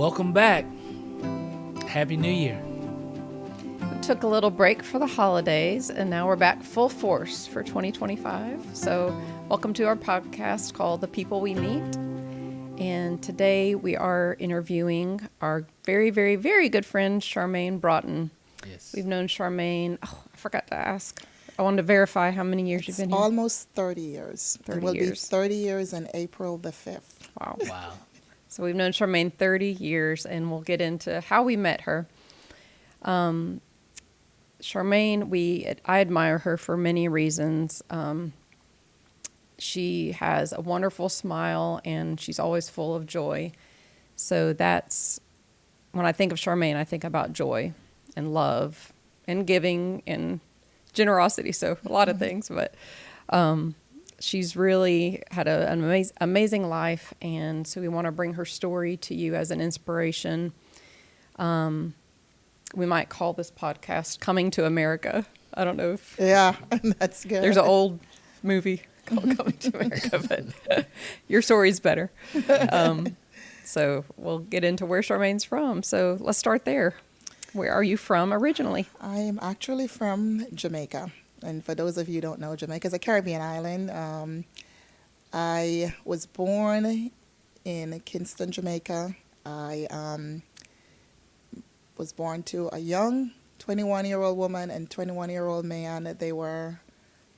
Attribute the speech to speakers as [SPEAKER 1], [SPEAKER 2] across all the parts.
[SPEAKER 1] Welcome back. Happy New Year.
[SPEAKER 2] We took a little break for the holidays, and now we're back full force for 2025. So, welcome to our podcast called The People We Meet. And today we are interviewing our very, very, very good friend, Charmaine Broughton.
[SPEAKER 1] Yes.
[SPEAKER 2] We've known Charmaine, I forgot to ask. I wanted to verify how many years you've been here.
[SPEAKER 3] Almost 30 years.
[SPEAKER 2] 30
[SPEAKER 3] it will
[SPEAKER 2] years.
[SPEAKER 3] be 30 years on April the 5th.
[SPEAKER 2] Wow.
[SPEAKER 1] Wow.
[SPEAKER 2] So we've known Charmaine 30 years, and we'll get into how we met her. Charmaine, I admire her for many reasons. She has a wonderful smile, and she's always full of joy. So that's, when I think of Charmaine, I think about joy and love and giving and generosity. So a lot of things, but she's really had an amazing life, and so we want to bring her story to you as an inspiration. We might call this podcast Coming to America. I don't know if...
[SPEAKER 3] Yeah, that's good.
[SPEAKER 2] There's an old movie called Coming to America, but your story's better. So we'll get into where Charmaine's from. So let's start there. Where are you from originally?
[SPEAKER 3] I am actually from Jamaica. And for those of you who don't know, Jamaica is a Caribbean island. I was born in Kingston, Jamaica. I was born to a young 21-year-old woman and 21-year-old man. They were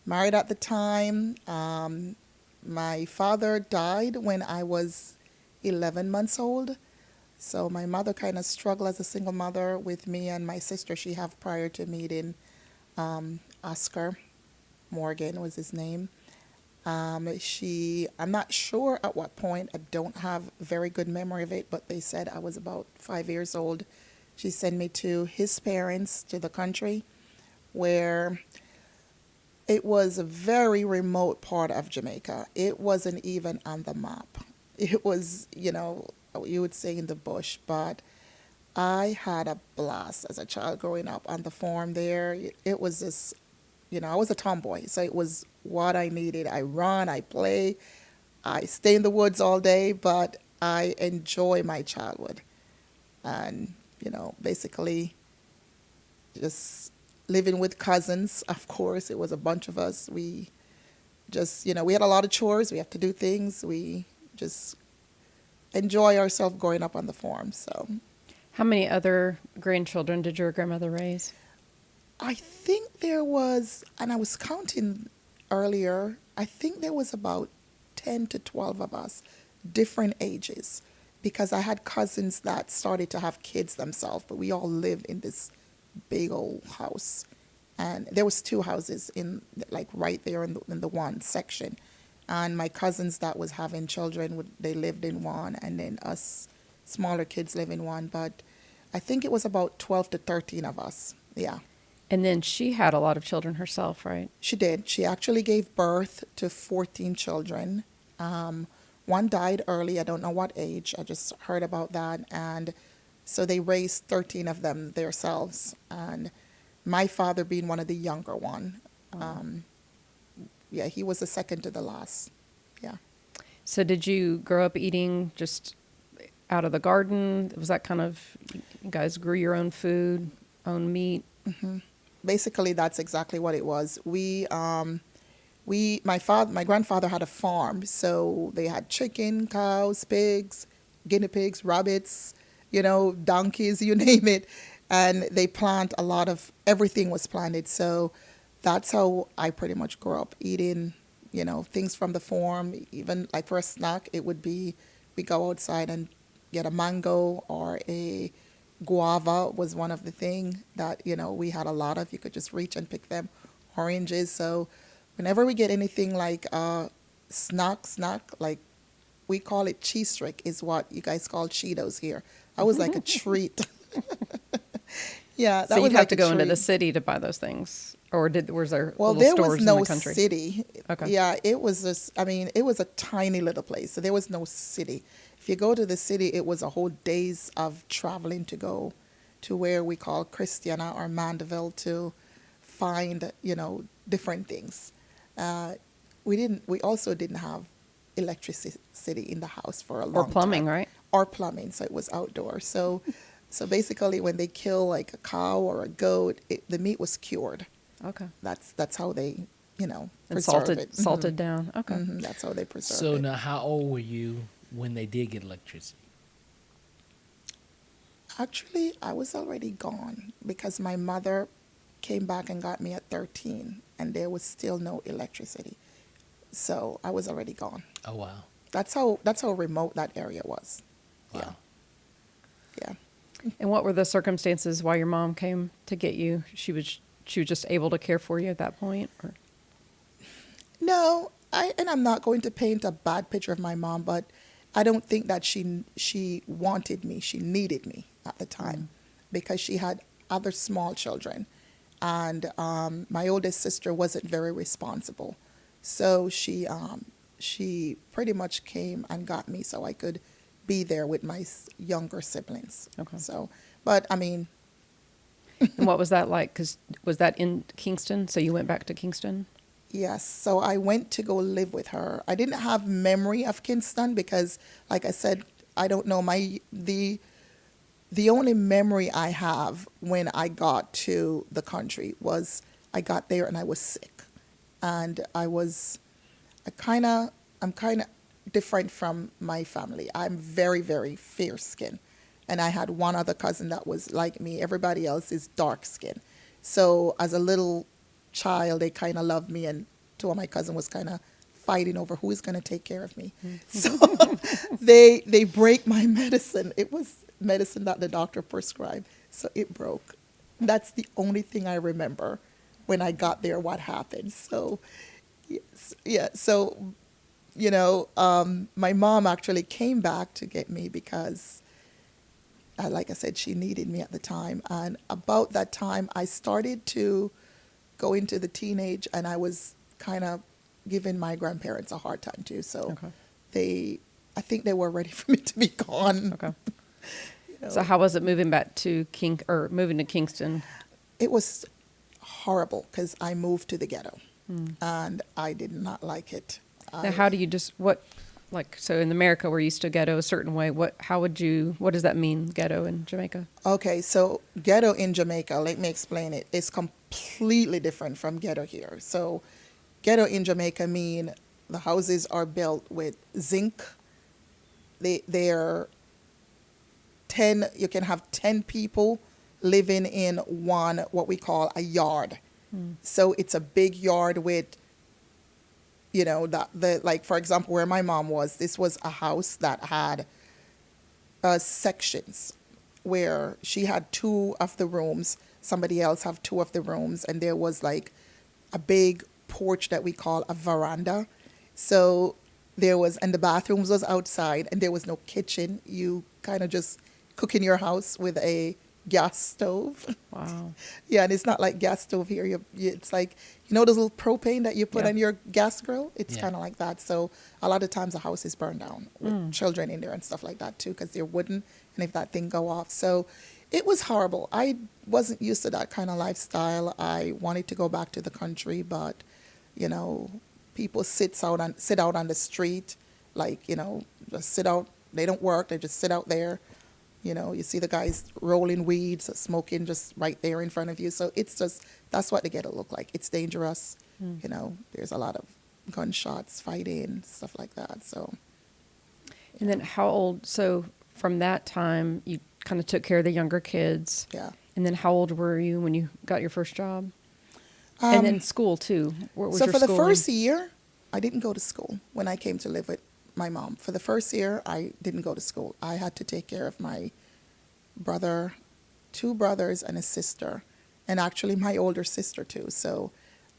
[SPEAKER 3] married at the time. My father died when I was 11 months old. So my mother kind of struggled as a single mother with me and my sister she had prior to meeting. Oscar Morgan was his name. I'm not sure at what point, I don't have very good memory of it, but they said I was about 5 years old. She sent me to his parents, to the country, where it was a very remote part of Jamaica. It wasn't even on the map. It was, you would say in the bush, but I had a blast as a child growing up on the farm there. It was this, I was a tomboy, so it was what I needed. I run, I play, I stay in the woods all day, but I enjoy my childhood. And, basically just living with cousins, of course, it was a bunch of us. We just, we had a lot of chores. We have to do things. We just enjoy ourselves growing up on the farm, so...
[SPEAKER 2] How many other grandchildren did your grandmother raise?
[SPEAKER 3] I think there was, and I was counting earlier, I think there was about 10 to 12 of us, different ages, because I had cousins that started to have kids themselves, but we all lived in this big old house. And there was two houses right there in the one section. And my cousins that was having children, they lived in one, and then us smaller kids live in one, but I think it was about 12 to 13 of us. Yeah.
[SPEAKER 2] And then she had a lot of children herself, right?
[SPEAKER 3] She did. She actually gave birth to 14 children. One died early. I don't know what age. I just heard about that. And so they raised 13 of them themselves. And my father being one of the younger one. Yeah, he was the second to the last. Yeah.
[SPEAKER 2] So did you grow up eating just out of the garden? Was that kind of, you guys grew your own food, own meat?
[SPEAKER 3] Mm-hmm. Basically, that's exactly what it was. My grandfather had a farm, so they had chicken, cows, pigs, guinea pigs, rabbits, donkeys, you name it. And they plant a lot of, everything was planted. So that's how I pretty much grew up eating, things from the farm. Even like for a snack, it would be, we go outside and get a mango or a guava was one of the things that, we had a lot of. You could just reach and pick them. Oranges. So whenever we get anything like snack, like we call it cheese stick is what you guys call Cheetos here. That was like a treat. Yeah.
[SPEAKER 2] So you'd have to go into the city to buy those things? Or was there little stores in the country? Well, there was no
[SPEAKER 3] city.
[SPEAKER 2] Okay.
[SPEAKER 3] Yeah, it was just, it was a tiny little place. So there was no city. If you go to the city, it was a whole days of traveling to go to where we call Christiana or Mandeville to find, different things. We also didn't have electricity in the house for a long time.
[SPEAKER 2] Or plumbing, right?
[SPEAKER 3] or plumbing, so it was outdoor. So basically, when they kill like a cow or a goat, the meat was cured.
[SPEAKER 2] Okay.
[SPEAKER 3] That's how they,
[SPEAKER 2] And
[SPEAKER 3] preserve it.
[SPEAKER 2] salted down. Okay.
[SPEAKER 3] That's how they preserve
[SPEAKER 1] So
[SPEAKER 3] it.
[SPEAKER 1] now, how old were you when they did get electricity?
[SPEAKER 3] Actually, I was already gone because my mother came back and got me at 13, and there was still no electricity. So I was already gone.
[SPEAKER 1] Oh wow,
[SPEAKER 3] That's how remote that area was.
[SPEAKER 1] wow.
[SPEAKER 3] Yeah.
[SPEAKER 2] And what were the circumstances why your mom came to get you? She was just able to care for you at that point, or?
[SPEAKER 3] No, I'm not going to paint a bad picture of my mom, but I don't think that she wanted me. She needed me at the time because she had other small children, and my oldest sister wasn't very responsible, so she pretty much came and got me so I could be there with my younger siblings.
[SPEAKER 2] Okay.
[SPEAKER 3] So, but I mean,
[SPEAKER 2] And what was that like? Because was that in Kingston? So you went back to Kingston?
[SPEAKER 3] yes, so I went to go live with her. I didn't have memory of Kingston because, like I said, I don't know the only memory I have when I got to the country was I got there and I was sick, and I'm kind of different from my family. I'm very very fair skin, and I had one other cousin that was like me. Everybody else is dark skin. So as a little child, they kind of loved me, and two of my cousins was kind of fighting over who is going to take care of me. So they break my medicine. It was medicine that the doctor prescribed, so it broke. That's the only thing I remember when I got there. What happened? So yes, yeah. So my mom actually came back to get me because like I said, she needed me at the time. And about that time, I started to go into the teenage, and I was kind of giving my grandparents a hard time too. So
[SPEAKER 2] Okay.
[SPEAKER 3] I think they were ready for me to be gone.
[SPEAKER 2] Okay.
[SPEAKER 3] you know.
[SPEAKER 2] So how was it moving back to moving to Kingston?
[SPEAKER 3] It was horrible because I moved to the ghetto, and I did not like it.
[SPEAKER 2] Now, how do you so in America we're used to ghetto a certain way. What does that mean, ghetto in Jamaica?
[SPEAKER 3] Okay, so ghetto in Jamaica, let me explain it. It's completely different from ghetto here. So ghetto in Jamaica mean the houses are built with zinc. They're 10, you can have 10 people living in one, what we call a yard. So it's a big yard with, like, for example, where my mom was, this was a house that had sections where she had two of the rooms, somebody else have two of the rooms, and there was like a big porch that we call a veranda. So and the bathrooms was outside, and there was no kitchen. You kind of just cook in your house with a gas stove.
[SPEAKER 2] Wow.
[SPEAKER 3] Yeah, and it's not like gas stove here. It's like, those little propane that you put
[SPEAKER 2] Yeah.
[SPEAKER 3] on your gas grill? It's
[SPEAKER 1] Yeah.
[SPEAKER 3] kind of like that. So a lot of times the house is burned down with children in there and stuff like that too, because they're wooden, and if that thing go off. So it was horrible. I wasn't used to that kind of lifestyle. I wanted to go back to the country, but, people sit out on the street, like, just sit out. They don't work. They just sit out there. You see the guys rolling weeds, smoking just right there in front of you. So that's what the ghetto look like. It's dangerous. There's a lot of gunshots, fighting, stuff like that. So.
[SPEAKER 2] And then so from that time, you kind of took care of the younger kids.
[SPEAKER 3] Yeah.
[SPEAKER 2] And then how old were you when you got your first job? And then school too. What was
[SPEAKER 3] So
[SPEAKER 2] your
[SPEAKER 3] for the
[SPEAKER 2] schooling?
[SPEAKER 3] first year, I didn't go to school when I came to live with my mom. For the first year, I didn't go to school. I had to take care of my brother, two brothers and a sister, and actually my older sister too. So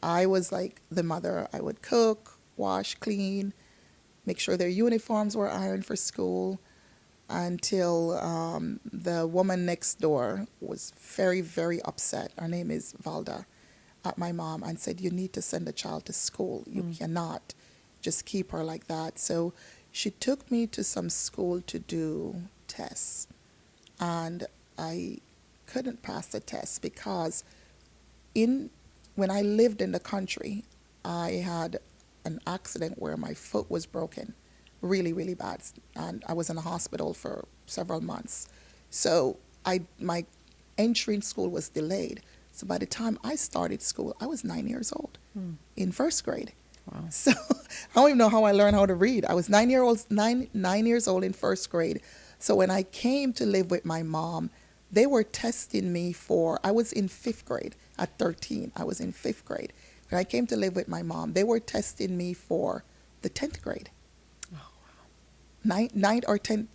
[SPEAKER 3] I was like the mother. I would cook, wash, clean, make sure their uniforms were ironed for school, until the woman next door was very, very upset. Her name is Valda, at my mom, and said, "You need to send the child to school. You cannot just keep her like that." So she took me to some school to do tests, and I couldn't pass the test because when I lived in the country, I had an accident where my foot was broken really, really bad. And I was in the hospital for several months. So my entry in school was delayed. So by the time I started school, I was 9 years old in first grade.
[SPEAKER 2] Wow.
[SPEAKER 3] So I don't even know how I learned how to read. I was 9 years old in first grade. So when I came to live with my mom, they were testing me for, I was in fifth grade at 13. I was in fifth grade. When I came to live with my mom, they were testing me for the 10th grade.
[SPEAKER 2] Oh,
[SPEAKER 3] Ninth or 10th,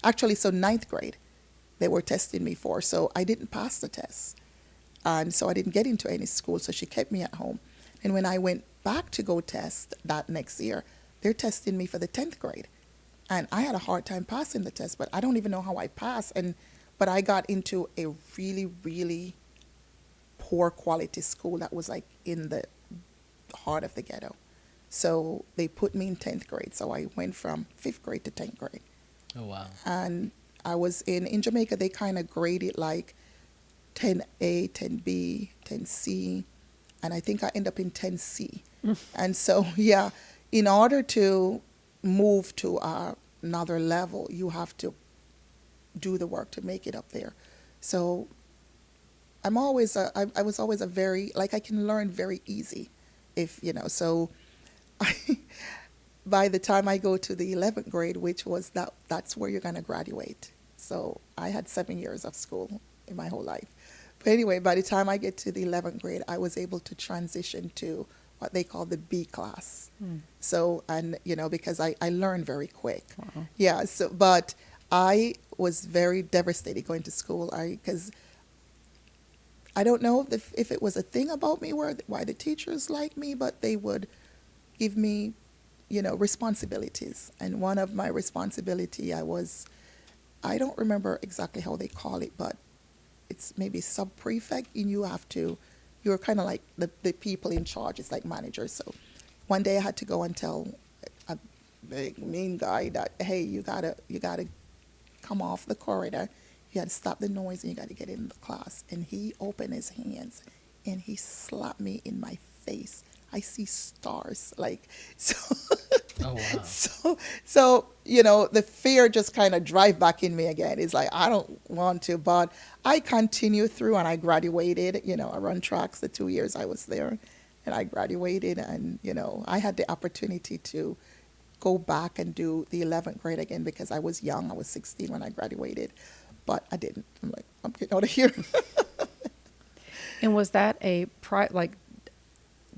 [SPEAKER 3] actually, so ninth grade, they were testing me for. So I didn't pass the test. And so I didn't get into any school. So she kept me at home. And when I went back to go test that next year, they're testing me for the 10th grade. And I had a hard time passing the test, but I don't even know how I passed. But I got into a really, really poor quality school that was like in the heart of the ghetto. So they put me in 10th grade. So I went from 5th grade to 10th grade.
[SPEAKER 1] Oh, wow.
[SPEAKER 3] And I was in Jamaica, they kind of graded like 10A, 10B, 10C. And I think I ended up in 10C. And so, yeah, in order to move to another level, you have to do the work to make it up there. So I was always a very, like, I can learn very easy if, so by the time I go to the 11th grade, which was that's where you're going to graduate. So I had 7 years of school in my whole life. But anyway, by the time I get to the 11th grade, I was able to transition to what they call the B class. So, and, because I learned very quick.
[SPEAKER 2] Wow.
[SPEAKER 3] Yeah, so, but I was very devastated going to school because I don't know if it was a thing about me why the teachers liked me, but they would give me, responsibilities. And one of my responsibility, I don't remember exactly how they call it, but it's maybe sub-prefect, and you're kind of like the people in charge. It's like managers. So one day I had to go and tell a big mean guy that, hey, you gotta come off the corridor. You got to stop the noise and you got to get in the class. And he opened his hands and he slapped me in my face. I see stars, so.
[SPEAKER 1] Oh, wow.
[SPEAKER 3] So the fear just kind of drive back in me again. It's like, I don't want to, but I continued through and I graduated. I run tracks the 2 years I was there, and I graduated, and I had the opportunity to go back and do the 11th grade again because I was young. I was 16 when I graduated, but I didn't. I'm like, I'm getting out of here.
[SPEAKER 2] And was that a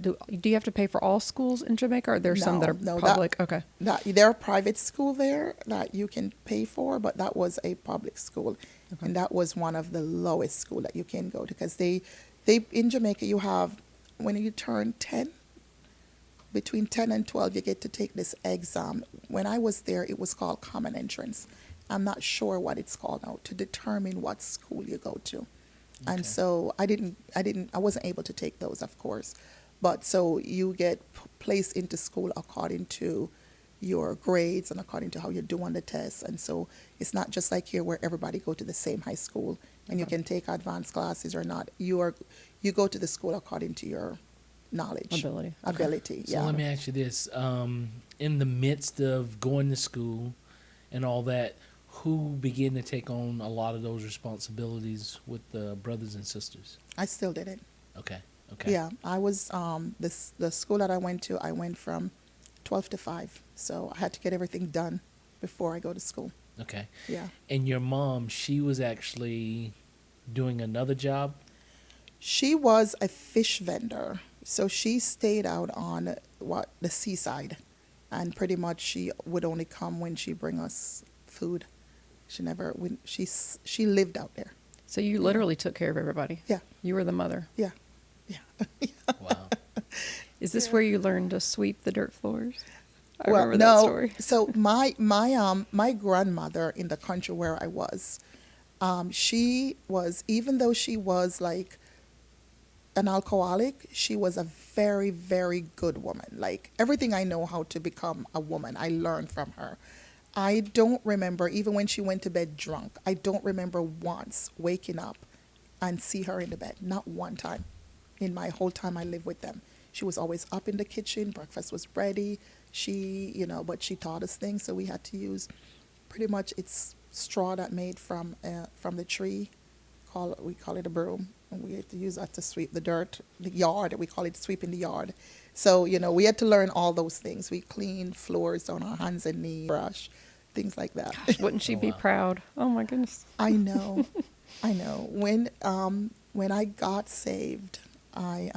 [SPEAKER 2] do you have to pay for all schools in Jamaica, or are there some that are public? Okay.
[SPEAKER 3] There are private school there that you can pay for, but that was a public school. Okay. And that was one of the lowest school that you can go to because they in Jamaica you have, when you turn 10, between 10 and 12, you get to take this exam. When I was there, it was called Common Entrance. I'm not sure what it's called now, to determine what school you go to. Okay. And so I wasn't able to take those, of course. But so you get placed into school according to your grades and according to how you do on the tests. And so it's not just like here where everybody go to the same high school and you can take advanced classes or not. You go to the school according to your knowledge. Ability,
[SPEAKER 1] So
[SPEAKER 3] yeah.
[SPEAKER 1] let me ask you this. In the midst of going to school and all that, who began to take on a lot of those responsibilities with the brothers and sisters?
[SPEAKER 3] I still did it.
[SPEAKER 1] Okay.
[SPEAKER 3] Yeah, I was, the school that I went to, I went from 12 to 5. So I had to get everything done before I go to school.
[SPEAKER 1] Okay.
[SPEAKER 3] Yeah.
[SPEAKER 1] And your mom, she was actually doing another job?
[SPEAKER 3] She was a fish vendor. So she stayed out on the seaside. And pretty much she would only come when she bring us food. She lived out there.
[SPEAKER 2] So you literally took care of everybody.
[SPEAKER 3] Yeah.
[SPEAKER 2] You were the mother.
[SPEAKER 3] Yeah.
[SPEAKER 1] Wow.
[SPEAKER 2] Is this where you learned to sweep the dirt floors? I
[SPEAKER 3] Well,
[SPEAKER 2] remember
[SPEAKER 3] no.
[SPEAKER 2] that story.
[SPEAKER 3] So my grandmother in the country where I was, she was, even though she was like an alcoholic, she was a very, very good woman. Like everything I know how to become a woman, I learned from her. I don't remember, even when she went to bed drunk, I don't remember once waking up and see her in the bed. Not one time in my whole time I lived with them. She was always up in the kitchen. Breakfast was ready. But she taught us things, so we had to use pretty much it's straw that made from the tree. We call it a broom, and we had to use that to sweep the dirt, the yard. We call it sweeping the yard. So we had to learn all those things. We cleaned floors on our hands and knees, brush, things like that.
[SPEAKER 2] Gosh, wouldn't she
[SPEAKER 1] Oh,
[SPEAKER 2] be
[SPEAKER 1] wow.
[SPEAKER 2] proud? Oh my goodness.
[SPEAKER 3] I know, I know. When I got saved, I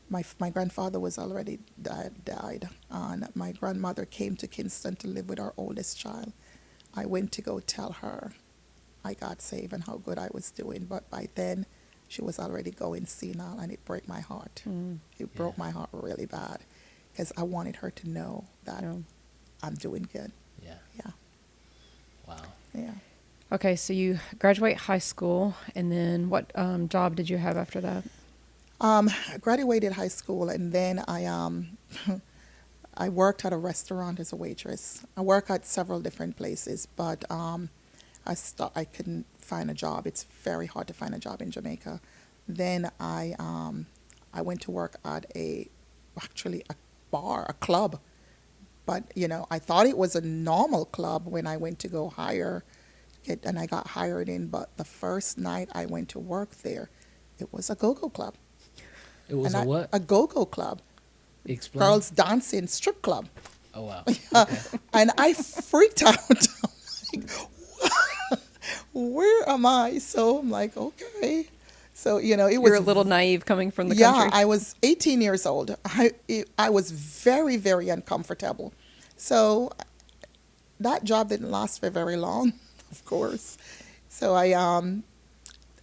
[SPEAKER 3] my grandfather was already died, and my grandmother came to Kingston to live with our oldest child. I went to go tell her I got saved and how good I was doing, but by then she was already going senile, and it broke my heart. It broke
[SPEAKER 1] Yeah.
[SPEAKER 3] my heart really bad because I wanted her to know that
[SPEAKER 2] Yeah.
[SPEAKER 3] I'm doing good.
[SPEAKER 1] Yeah.
[SPEAKER 3] Yeah,
[SPEAKER 1] Wow.
[SPEAKER 3] yeah.
[SPEAKER 2] Okay, so you graduate high school, and then what job did you have after that?
[SPEAKER 3] I graduated high school, and then I worked at a restaurant as a waitress. I work at several different places, but I couldn't find a job. It's very hard to find a job in Jamaica. Then I went to work at actually a bar, a club. But I thought it was a normal club when I went to go and I got hired in. But the first night I went to work there, it was a go-go club.
[SPEAKER 1] It was
[SPEAKER 3] And
[SPEAKER 1] a what?
[SPEAKER 3] A go-go club.
[SPEAKER 1] Explain.
[SPEAKER 3] Girls dancing strip club.
[SPEAKER 1] Oh, wow. Okay.
[SPEAKER 3] And I freaked out. I'm like, where am I? So I'm like, okay. So, it was.
[SPEAKER 2] You're a little naive coming from the
[SPEAKER 3] Yeah,
[SPEAKER 2] country.
[SPEAKER 3] I was 18 years old. I was very, very uncomfortable. So that job didn't last for very long, of course. So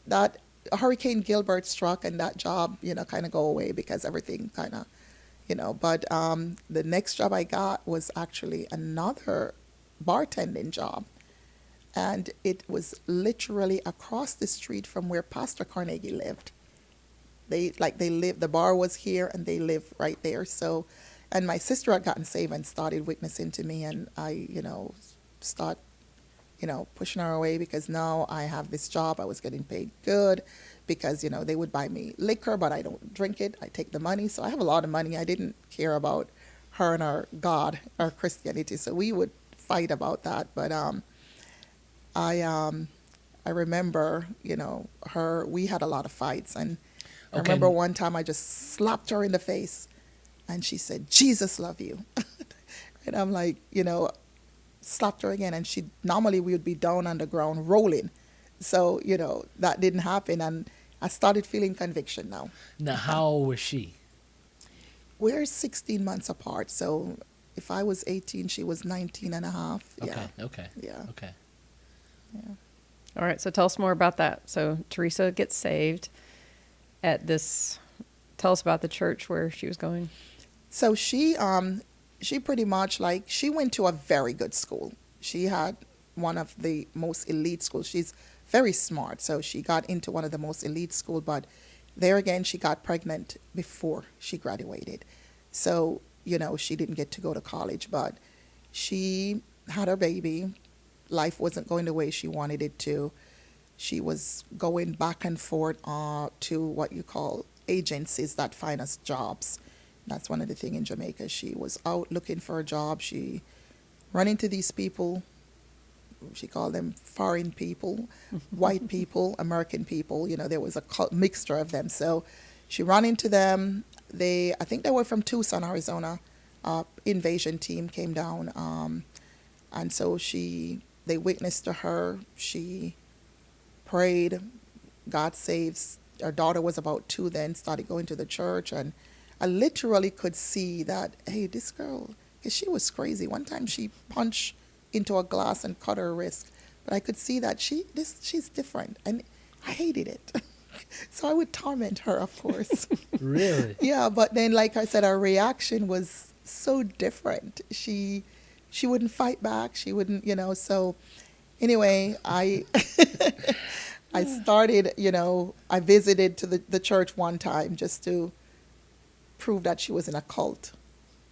[SPEAKER 3] that Hurricane Gilbert struck, and that job, kind of go away because everything kind of, But the next job I got was actually another bartending job. And it was literally across the street from where Pastor Carnegie lived. The bar was here and they lived right there. So, and my sister had gotten saved and started witnessing to me, and I, start, pushing her away because now I have this job. I was getting paid good because, they would buy me liquor, but I don't drink it. I take the money. So I have a lot of money. I didn't care about her and our God, our Christianity. So we would fight about that. But I remember, we had a lot of fights, and I
[SPEAKER 1] Okay.
[SPEAKER 3] remember one time I just slapped her in the face, and she said, "Jesus love you." And I'm like, slapped her again, and normally we would be down on the ground rolling. So, that didn't happen, and I started feeling conviction now.
[SPEAKER 1] Now, how old was she?
[SPEAKER 3] We're 16 months apart, so if I was 18, she was 19 and a half. Yeah.
[SPEAKER 1] Okay.
[SPEAKER 3] Yeah.
[SPEAKER 1] Okay.
[SPEAKER 3] Yeah.
[SPEAKER 2] All right, so tell us more about that. So Teresa gets saved at this. Tell us about the church where she was going.
[SPEAKER 3] So she pretty much she went to a very good school. She had one of the most elite schools. She's very smart, so she got into one of the most elite school. But there again, she got pregnant before she graduated, so she didn't get to go to college. But she had her baby. Life wasn't going the way she wanted it to. She was going back and forth to what you call agencies that find us jobs. That's one of the things in Jamaica. She was out looking for a job. She ran into these people. She called them foreign people, white people, American people. There was a mixture of them. So she ran into them. I think they were from Tucson, Arizona. Invasion team came down. And so they witnessed to her. She prayed, got saved. Our daughter was about 2 then, started going to the church, and I literally could see that, hey, this girl, 'cause she was crazy. One time she punched into a glass and cut her wrist, but I could see that she's different, and I hated it. So I would torment her, of course.
[SPEAKER 1] Really?
[SPEAKER 3] Yeah, but then, like I said, her reaction was so different. She wouldn't fight back. She wouldn't, So anyway, I I started, I visited to the church one time just to prove that she was in a cult.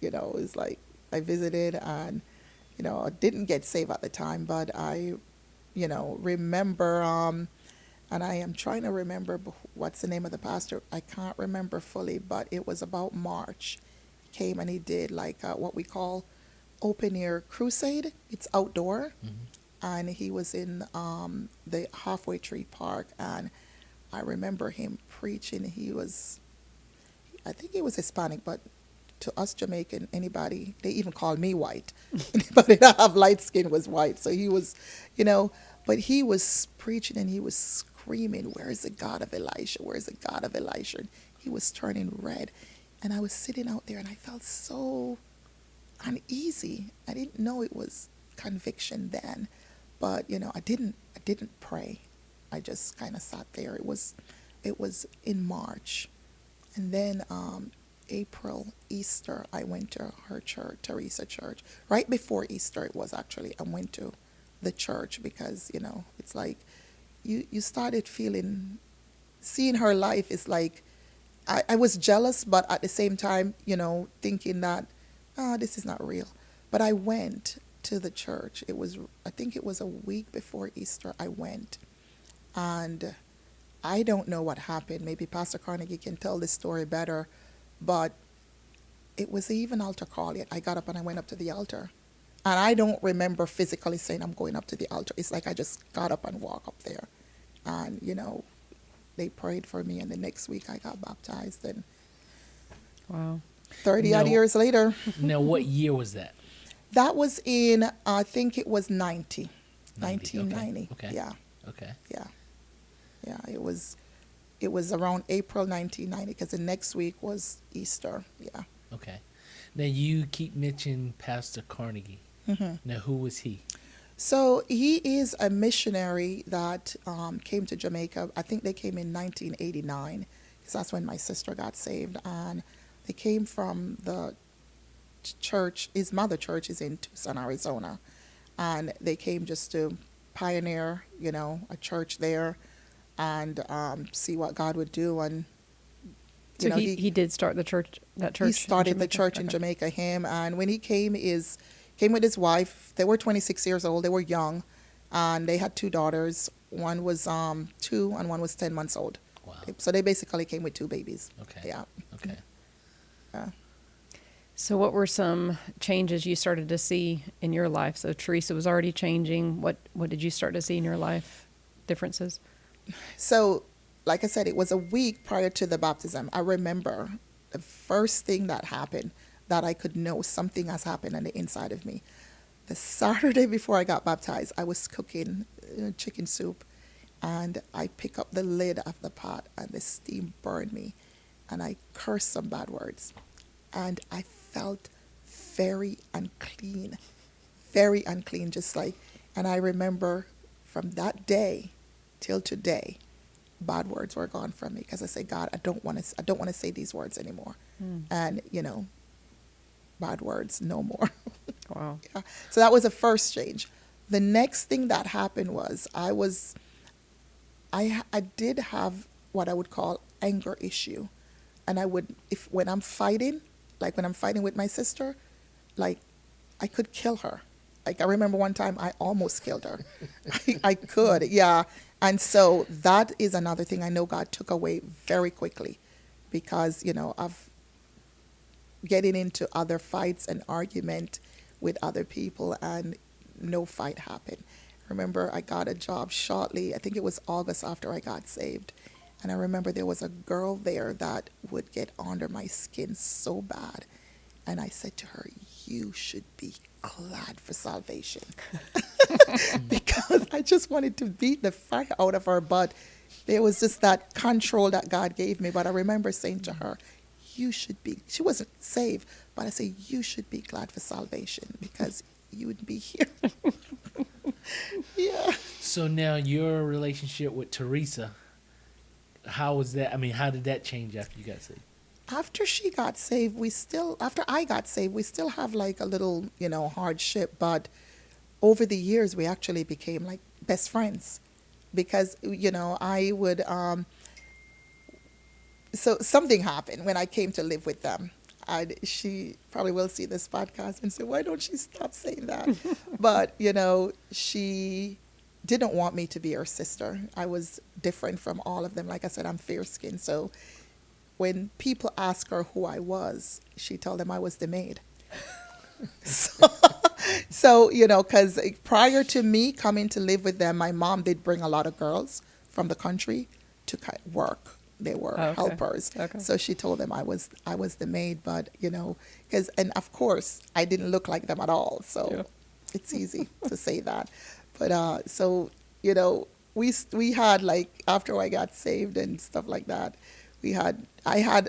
[SPEAKER 3] It was like I visited, and I didn't get saved at the time, but I, remember. And I am trying to remember what's the name of the pastor. I can't remember fully, but it was about March. came and he did like what we call open air crusade. It's outdoor, and he was in the Halfway Tree Park, and I remember him preaching. I think he was Hispanic, but to us Jamaican, anybody, they even called me white. Anybody that have light skin was white. So he was, but he was preaching and he was screaming, "Where is the God of Elisha? Where is the God of Elisha?" And he was turning red. And I was sitting out there and I felt so uneasy. I didn't know it was conviction then, but I didn't pray. I just kind of sat there. It was in March, and then April, Easter, I went to her church, Teresa Church. Right before Easter, it was actually, I went to the church because, it's like you started seeing her life is like, I was jealous, but at the same time, thinking that, this is not real. But I went to the church. I think it was a week before Easter I went. And I don't know what happened. Maybe Pastor Carnegie can tell this story better. But it was even altar call. I got up and I went up to the altar. And I don't remember physically saying I'm going up to the altar. It's like I just got up and walked up there. And, they prayed for me. And the next week I got baptized. And
[SPEAKER 2] Wow.
[SPEAKER 3] 30 odd years later.
[SPEAKER 1] Now, what year was that?
[SPEAKER 3] That was in, I think it was 1990.
[SPEAKER 1] Okay.
[SPEAKER 3] Yeah.
[SPEAKER 1] Okay.
[SPEAKER 3] Yeah. Yeah, it was around April 1990 because the next week was Easter. Yeah.
[SPEAKER 1] Okay. Now, you keep mentioning Pastor Carnegie. Now, who was he?
[SPEAKER 3] So he is a missionary that came to Jamaica. I think they came in 1989 because that's when my sister got saved. And they came from the church. His mother church is in Tucson, Arizona. And they came just to pioneer, a church there and see what God would do. And
[SPEAKER 2] So he did start the church. That church.
[SPEAKER 3] He started the church in Jamaica. And when he came with his wife. They were 26 years old. They were young, and they had 2 daughters. One was 2, and one was 10 months old.
[SPEAKER 1] Wow.
[SPEAKER 3] So they basically came with 2 babies.
[SPEAKER 1] Okay.
[SPEAKER 3] Yeah.
[SPEAKER 1] Okay.
[SPEAKER 3] Yeah.
[SPEAKER 2] So what were some changes you started to see in your life? So Teresa was already changing. What did you start to see in your life? Differences?
[SPEAKER 3] So, like I said, it was a week prior to the baptism. I remember the first thing that happened that I could know something has happened on the inside of me. The Saturday before I got baptized, I was cooking chicken soup, and I pick up the lid of the pot, and the steam burned me, and I cursed some bad words, and I felt very unclean, just like, and I remember from that day till today, bad words were gone from me because I said, God, I don't want to say these words anymore, and bad words no more.
[SPEAKER 2] Wow.
[SPEAKER 3] Yeah. So that was the first change. The next thing that happened was I did have what I would call anger issue, and when I'm fighting with my sister, like I could kill her. Like I remember one time I almost killed her. I could, yeah. And so that is another thing I know God took away very quickly, because of getting into other fights and argument with other people, and no fight happened. Remember, I got a job shortly, I think it was August after I got saved, and I remember there was a girl there that would get under my skin so bad, and I said to her, you should be glad for salvation. Because I just wanted to beat the fire out of her, but there was just that control that God gave me. But I remember saying to her, she wasn't saved, but I said, you should be glad for salvation because you would be here. Yeah.
[SPEAKER 1] So now your relationship with Teresa, how was that? I mean, how did that change after you got saved?
[SPEAKER 3] After I got saved, we still have like a little, hardship, but over the years we actually became like best friends, because, I would, so something happened when I came to live with them. She probably will see this podcast and say, why don't she stop saying that? But, she didn't want me to be her sister. I was different from all of them. Like I said, I'm fair skinned. So when people asked her who I was, she told them I was the maid. So, because prior to me coming to live with them, my mom did bring a lot of girls from the country to work. They were
[SPEAKER 2] Okay.
[SPEAKER 3] helpers.
[SPEAKER 2] Okay.
[SPEAKER 3] So she told them I was the maid, but and of course I didn't look like them at all. So
[SPEAKER 2] Yeah.
[SPEAKER 3] it's easy to say that. But so we had, like, after I got saved and stuff like that, I had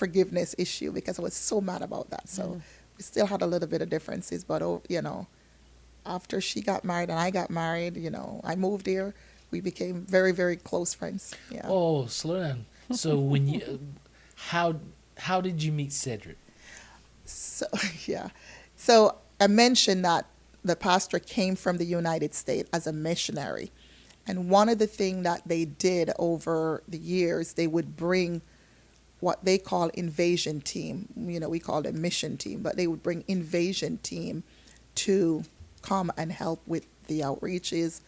[SPEAKER 3] forgiveness issue because I was so mad about that. So we still had a little bit of differences, but after she got married and I got married, I moved here. We became very, very close friends. Yeah.
[SPEAKER 1] Oh, slow down. So when you, how did you meet Cedric?
[SPEAKER 3] So yeah. So I mentioned that the pastor came from the United States as a missionary. And one of the things that they did over the years, they would bring what they call invasion team. We call it mission team, but they would bring invasion team to come and help with the outreaches,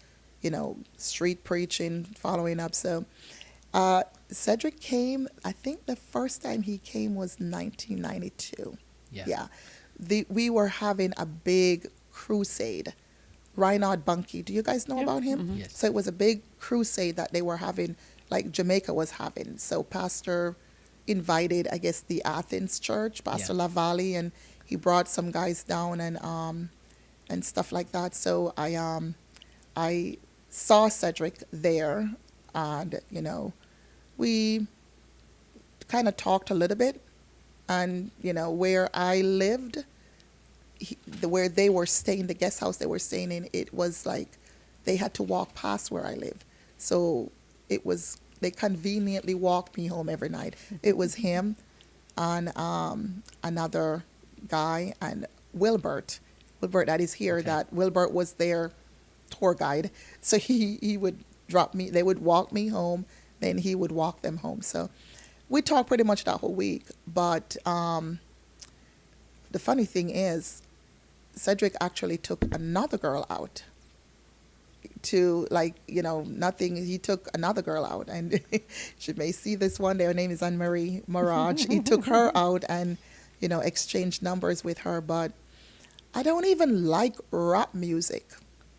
[SPEAKER 3] street preaching, following up. So Cedric came, I think the first time he came was 1992.
[SPEAKER 1] Yeah.
[SPEAKER 3] Yeah. We were having a big crusade. Reinhard Bunke, do you guys know about him?
[SPEAKER 1] Yes.
[SPEAKER 3] So it was a big crusade that they were having, like Jamaica was having. So Pastor invited, I guess, the Athens church, Pastor
[SPEAKER 1] Yeah.
[SPEAKER 3] Lavalle, and he brought some guys down and stuff like that. So I saw Cedric there, and we kind of talked a little bit, and where I lived, where they were staying, the guest house they were staying in, it was like they had to walk past where I lived. So they conveniently walked me home every night. It was him and another guy and Wilbert that is here.
[SPEAKER 1] Okay.
[SPEAKER 3] That Wilbert was their tour guide. So he would drop me, they would walk me home, then he would walk them home. So we talked pretty much that whole week. But the funny thing is, Cedric actually took another girl out to, nothing. He took another girl out, and she may see this one day. Her name is Anne-Marie Mirage. He took her out and, exchanged numbers with her. But I don't even like rap music.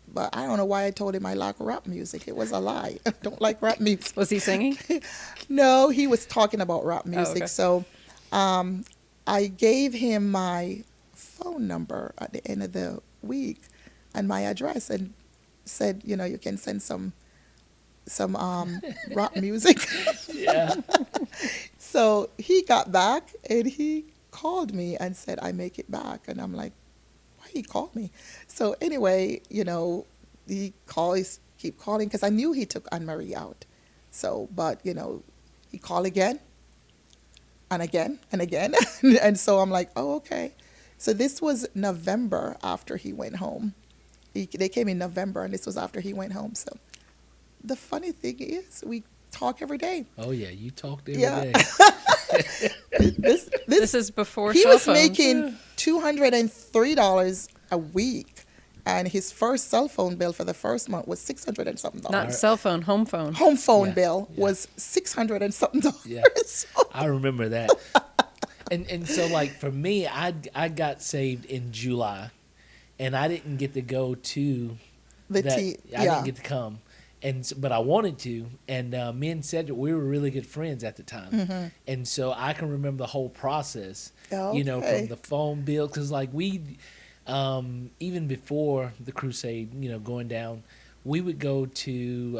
[SPEAKER 3] But I don't know why I told him I like rap music. It was a lie. I don't like rap music.
[SPEAKER 2] Was he singing?
[SPEAKER 3] No, he was talking about rap music.
[SPEAKER 2] okay.
[SPEAKER 3] So I gave him my phone number at the end of the week and my address, and said, you can send some rap music.
[SPEAKER 1] Yeah.
[SPEAKER 3] So he got back and he called me and said, I make it back. And I'm like, why he called me? So anyway, he keep calling because I knew he took Anne-Marie out. So, but, he called again and again and again. And so I'm like, oh, okay. So this was November after he went home. They came in November, and this was after he went home. So the funny thing is, we talk every day.
[SPEAKER 1] Oh yeah, you talked every
[SPEAKER 3] Yeah.
[SPEAKER 1] day.
[SPEAKER 2] This is before
[SPEAKER 3] He
[SPEAKER 2] cell
[SPEAKER 3] was
[SPEAKER 2] phones.
[SPEAKER 3] making $203 a week, and his first cell phone bill for the first month was $600 and something.
[SPEAKER 2] Not cell phone, home phone.
[SPEAKER 3] Home phone
[SPEAKER 1] Yeah,
[SPEAKER 3] bill
[SPEAKER 1] yeah.
[SPEAKER 3] was $600 and something.
[SPEAKER 1] Yeah.
[SPEAKER 3] So,
[SPEAKER 1] I remember that. And so, like, for me, I got saved in July, and I didn't get to go to
[SPEAKER 3] the
[SPEAKER 1] that.
[SPEAKER 3] tea,
[SPEAKER 1] I
[SPEAKER 3] yeah.
[SPEAKER 1] didn't get to come, but I wanted to. And me and Cedric, we were really good friends at the time, and so I can remember the whole process.
[SPEAKER 3] Okay.
[SPEAKER 1] From the phone bill, because like we, even before the crusade, going down, we would go to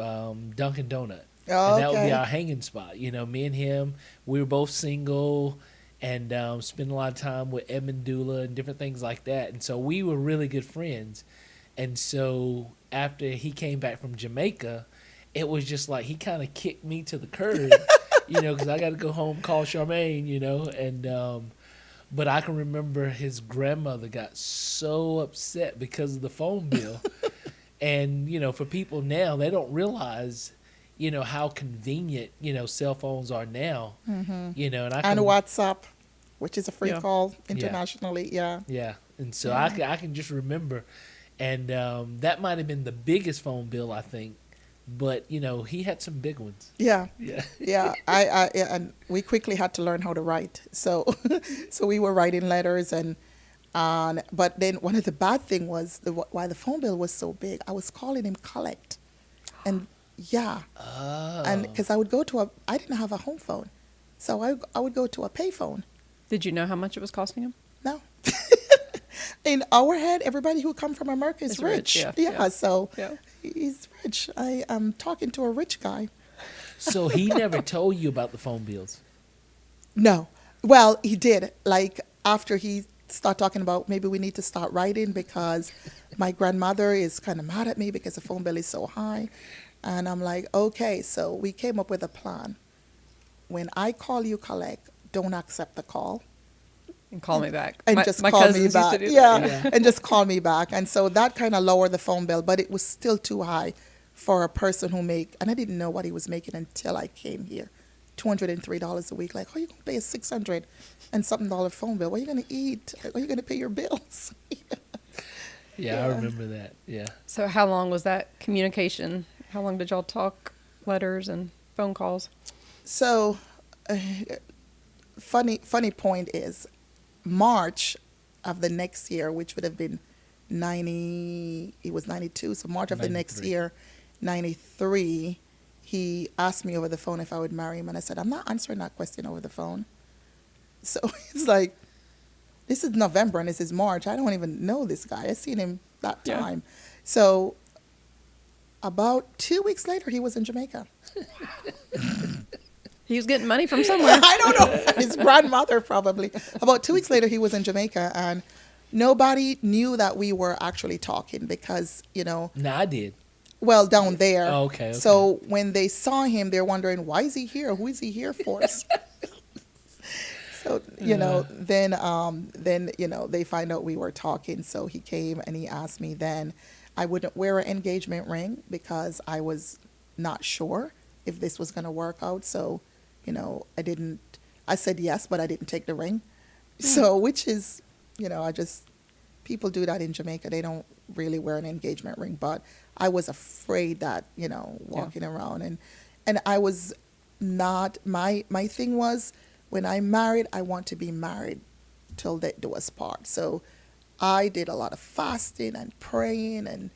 [SPEAKER 1] Dunkin' Donut.
[SPEAKER 3] Oh,
[SPEAKER 1] And that would be
[SPEAKER 3] okay.
[SPEAKER 1] our hanging spot. Me and him, we were both single and spent a lot of time with Edmund Dula and different things like that. And so we were really good friends. And so after he came back from Jamaica, it was just like he kind of kicked me to the curb, because I got to go home, call Charmaine, and but I can remember his grandmother got so upset because of the phone bill. And, for people now, they don't realize how convenient, cell phones are now. And I
[SPEAKER 3] And
[SPEAKER 1] can,
[SPEAKER 3] WhatsApp, which is a free
[SPEAKER 2] Yeah.
[SPEAKER 3] call internationally. Yeah.
[SPEAKER 1] yeah. And so
[SPEAKER 3] Yeah.
[SPEAKER 1] I can just remember, and that might have been the biggest phone bill I think but he had some big ones.
[SPEAKER 3] Yeah.
[SPEAKER 1] Yeah.
[SPEAKER 3] Yeah, and we quickly had to learn how to write. So, so we were writing letters, but then one of the bad thing was why the phone bill was so big. I was calling him collect, and yeah, and
[SPEAKER 1] Oh.
[SPEAKER 3] because I didn't have a home phone, so I would go to a payphone.
[SPEAKER 2] Did you know how much it was costing him?
[SPEAKER 3] No, in our head, everybody who come from America is
[SPEAKER 2] It's rich,
[SPEAKER 3] rich.
[SPEAKER 2] yeah,
[SPEAKER 3] Yeah,
[SPEAKER 2] yeah.
[SPEAKER 3] so
[SPEAKER 2] Yeah.
[SPEAKER 3] he's rich. I am talking to a rich guy.
[SPEAKER 1] So he never told you about the phone bills.
[SPEAKER 3] No. Well, he did. Like after he started talking about maybe we need to start writing because my grandmother is kind of mad at me because the phone bill is so high. And I'm like, okay. So we came up with a plan. When I call you collect, don't accept the call
[SPEAKER 2] And call me back.
[SPEAKER 3] and
[SPEAKER 2] My,
[SPEAKER 3] just
[SPEAKER 2] my
[SPEAKER 3] call me
[SPEAKER 2] cousins used to
[SPEAKER 3] back.
[SPEAKER 2] do
[SPEAKER 3] Yeah,
[SPEAKER 2] that.
[SPEAKER 1] Yeah.
[SPEAKER 3] and just call me back. And so that kind of lowered the phone bill, but it was still too high for a person who and I didn't know what he was making until I came here. $203 a week. Like, how are you going to pay a 600 and something dollar phone bill? What are you going to eat? How are you going to pay your bills?
[SPEAKER 1] Yeah, I
[SPEAKER 3] Yeah.
[SPEAKER 1] remember that. Yeah.
[SPEAKER 2] So how long was that communication? How long did y'all talk? Letters and phone calls?
[SPEAKER 3] So, uh, funny point is, March of the next year, which would have been 90, he was 92, so March of the next
[SPEAKER 1] 93.
[SPEAKER 3] year, 93, he asked me over the phone if I would marry him, and I said, I'm not answering that question over the phone. So it's like, this is November and this is March. I don't even know this guy. I seen him that
[SPEAKER 2] Yeah.
[SPEAKER 3] time. So about 2 weeks later, he was in Jamaica.
[SPEAKER 2] He was getting money from somewhere.
[SPEAKER 3] I don't know. His grandmother probably. About 2 weeks later, he was in Jamaica, and nobody knew that we were actually talking because,
[SPEAKER 1] No, I did.
[SPEAKER 3] well, down there.
[SPEAKER 1] Oh, okay, okay.
[SPEAKER 3] So when they saw him, they're wondering, why is he here? Who is he here for? So, then, they find out we were talking. So he came and he asked me then. I wouldn't wear an engagement ring because I was not sure if this was going to work out. So, I said yes, but I didn't take the ring. So, which is, people do that in Jamaica. They don't really wear an engagement ring, but I was afraid that, walking around and I was not, my thing was when I'm married, I want to be married till death do us part. So I did a lot of fasting and praying and,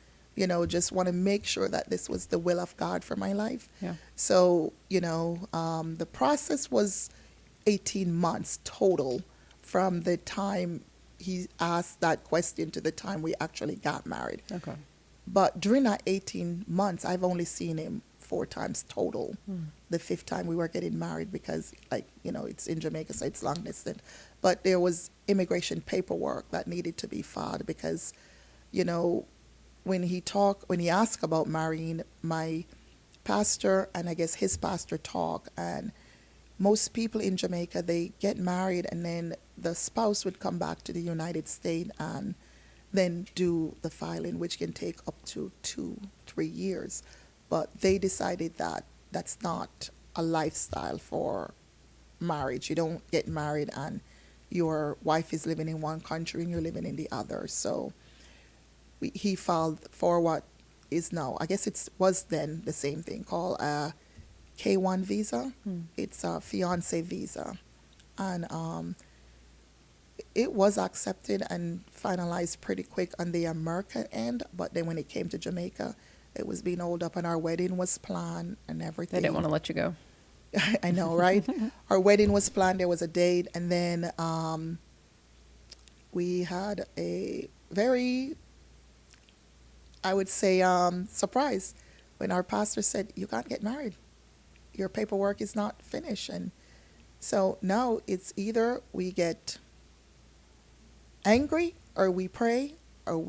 [SPEAKER 3] just want to make sure that this was the will of God for my life.
[SPEAKER 2] Yeah.
[SPEAKER 3] So, the process was 18 months total from the time he asked that question to the time we actually got married.
[SPEAKER 2] Okay.
[SPEAKER 3] But during that 18 months, I've only seen him 4 times total. The 5th time we were getting married because, it's in Jamaica, so it's long distance. But there was immigration paperwork that needed to be filed because, when he asked about marrying, my pastor and I guess his pastor talk, and most people in Jamaica, they get married and then the spouse would come back to the United States and then do the filing, which can take up to 2-3 years. But they decided that that's not a lifestyle for marriage. You don't get married and your wife is living in one country and you're living in the other. So he filed for what is now, I guess it was then the same thing, called a K-1 visa. It's a fiance visa. And it was accepted and finalized pretty quick on the American end, but then when it came to Jamaica, it was being held up and our wedding was planned and everything.
[SPEAKER 2] They didn't want to let you go.
[SPEAKER 3] I know, right? Our wedding was planned, there was a date, and then we had a very, I would say, surprise when our pastor said, you can't get married. Your paperwork is not finished. And so now it's either we get angry or we pray or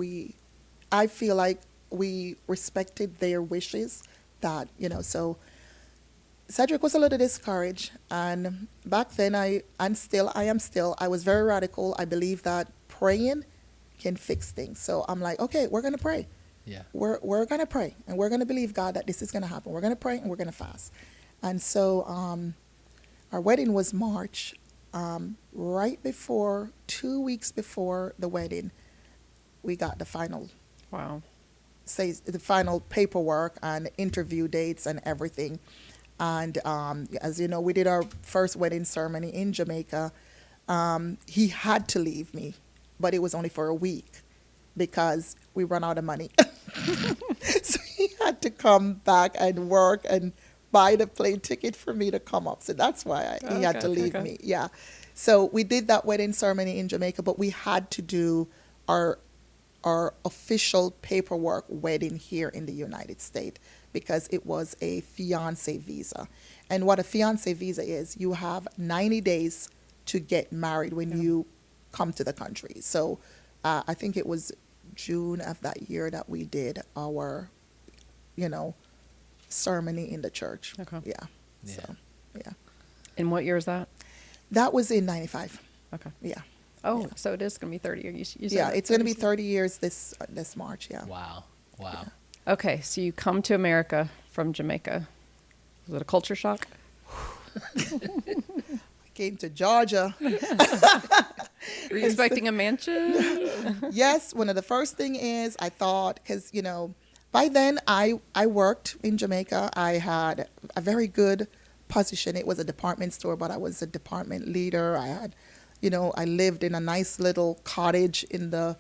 [SPEAKER 3] I feel like we respected their wishes that, so Cedric was a little discouraged. And back then I am still, I was very radical. I believe that praying can fix things. So I'm like, okay, we're going to pray.
[SPEAKER 1] Yeah.
[SPEAKER 3] We're going to pray and we're going to believe God that this is going to happen. We're going to pray and we're going to fast. And so our wedding was March. Right before, 2 weeks before the wedding, we got the final.
[SPEAKER 2] Wow.
[SPEAKER 3] says the final paperwork and interview dates and everything. And as you know, we did our first wedding ceremony in Jamaica. He had to leave me, but it was only for a week because we run out of money. So he had to come back and work and buy the plane ticket for me to come up. So that's why he had to leave me. Yeah. So we did that wedding ceremony in Jamaica, but we had to do our official paperwork wedding here in the United States because it was a fiance visa. And what a fiance visa is, you have 90 days to get married when you come to the country. So I think it was June of that year that we did our, ceremony in the church.
[SPEAKER 2] Okay.
[SPEAKER 3] Yeah.
[SPEAKER 1] Yeah.
[SPEAKER 3] So, yeah.
[SPEAKER 2] And what year is that?
[SPEAKER 3] That was in 95.
[SPEAKER 2] Okay.
[SPEAKER 3] Yeah.
[SPEAKER 2] Oh,
[SPEAKER 3] Yeah.
[SPEAKER 2] so it is going to be 30 years. You said
[SPEAKER 3] Yeah,
[SPEAKER 2] that,
[SPEAKER 3] it's going to be
[SPEAKER 2] 30
[SPEAKER 3] 30 years this March, yeah.
[SPEAKER 1] Wow.
[SPEAKER 2] Okay, so you come to America from Jamaica. Was it a culture shock?
[SPEAKER 3] I came to Georgia.
[SPEAKER 2] Were you expecting a mansion?
[SPEAKER 3] Yes, one of the first thing is I thought, because, by then I worked in Jamaica. I had a very good position. It was a department store, but I was a department leader. I had, I lived in a nice little cottage in the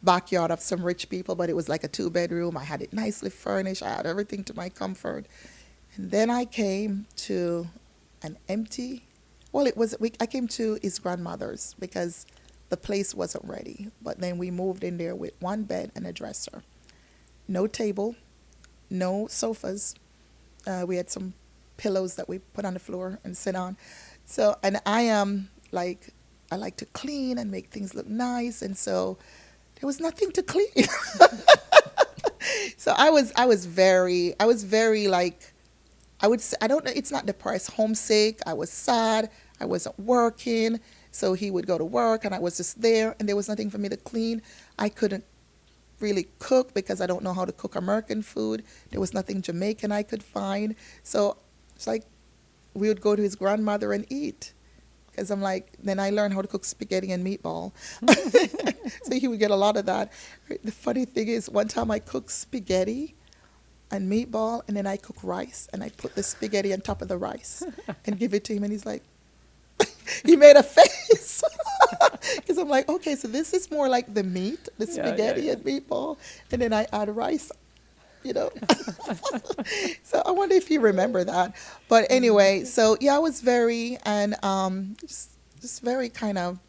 [SPEAKER 3] backyard of some rich people, but it was like a 2-bedroom. I had it nicely furnished. I had everything to my comfort. And then I came to an empty, I came to his grandmother's because the place wasn't ready. But then we moved in there with one bed and a dresser. No table, no sofas. We had some pillows that we put on the floor and sit on. So, and I like to clean and make things look nice. And so there was nothing to clean. So I was very like, I would say, I don't know, it's not depressed, homesick. I was sad. I wasn't working. So he would go to work and I was just there and there was nothing for me to clean. I couldn't really cook because I don't know how to cook American food. There was nothing Jamaican I could find. So it's like we would go to his grandmother and eat. Because I'm like, then I learned how to cook spaghetti and meatball. So he would get a lot of that. The funny thing is, one time I cooked spaghetti and meatball, and then I cook rice, and I put the spaghetti on top of the rice and give it to him, and he's like, he made a face. Because I'm like, okay, so this is more like the meat, the spaghetti and meatball, and then I add rice. So I wonder if you remember that. But anyway, so yeah, I was very, and just very kind of